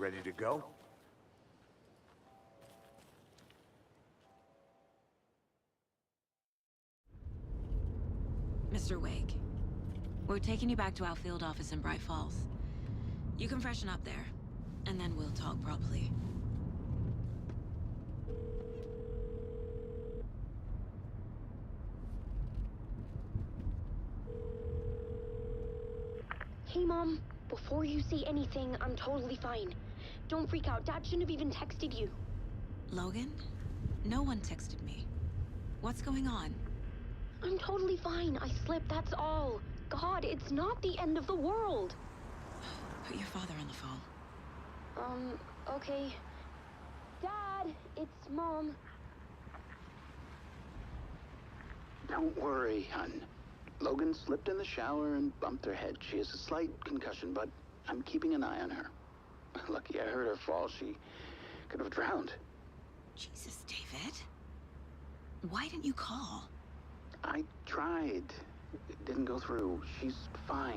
ready to go? Mr. Wake, we're taking you back to our field office in Bright Falls. You can freshen up there, and then we'll talk properly. Hey, Mom. Before you say anything, I'm totally fine. Don't freak out. Dad shouldn't have even texted you. Logan? No one texted me. What's going on? I'm totally fine. I slipped, that's all. God, it's not the end of the world. Put your father on the phone. Okay. Dad, it's Mom. Don't worry, hon. Logan slipped in the shower and bumped her head. She has a slight concussion, but I'm keeping an eye on her. Lucky I heard her fall. She could have drowned. Jesus, David. Why didn't you call? I tried. It didn't go through. She's fine.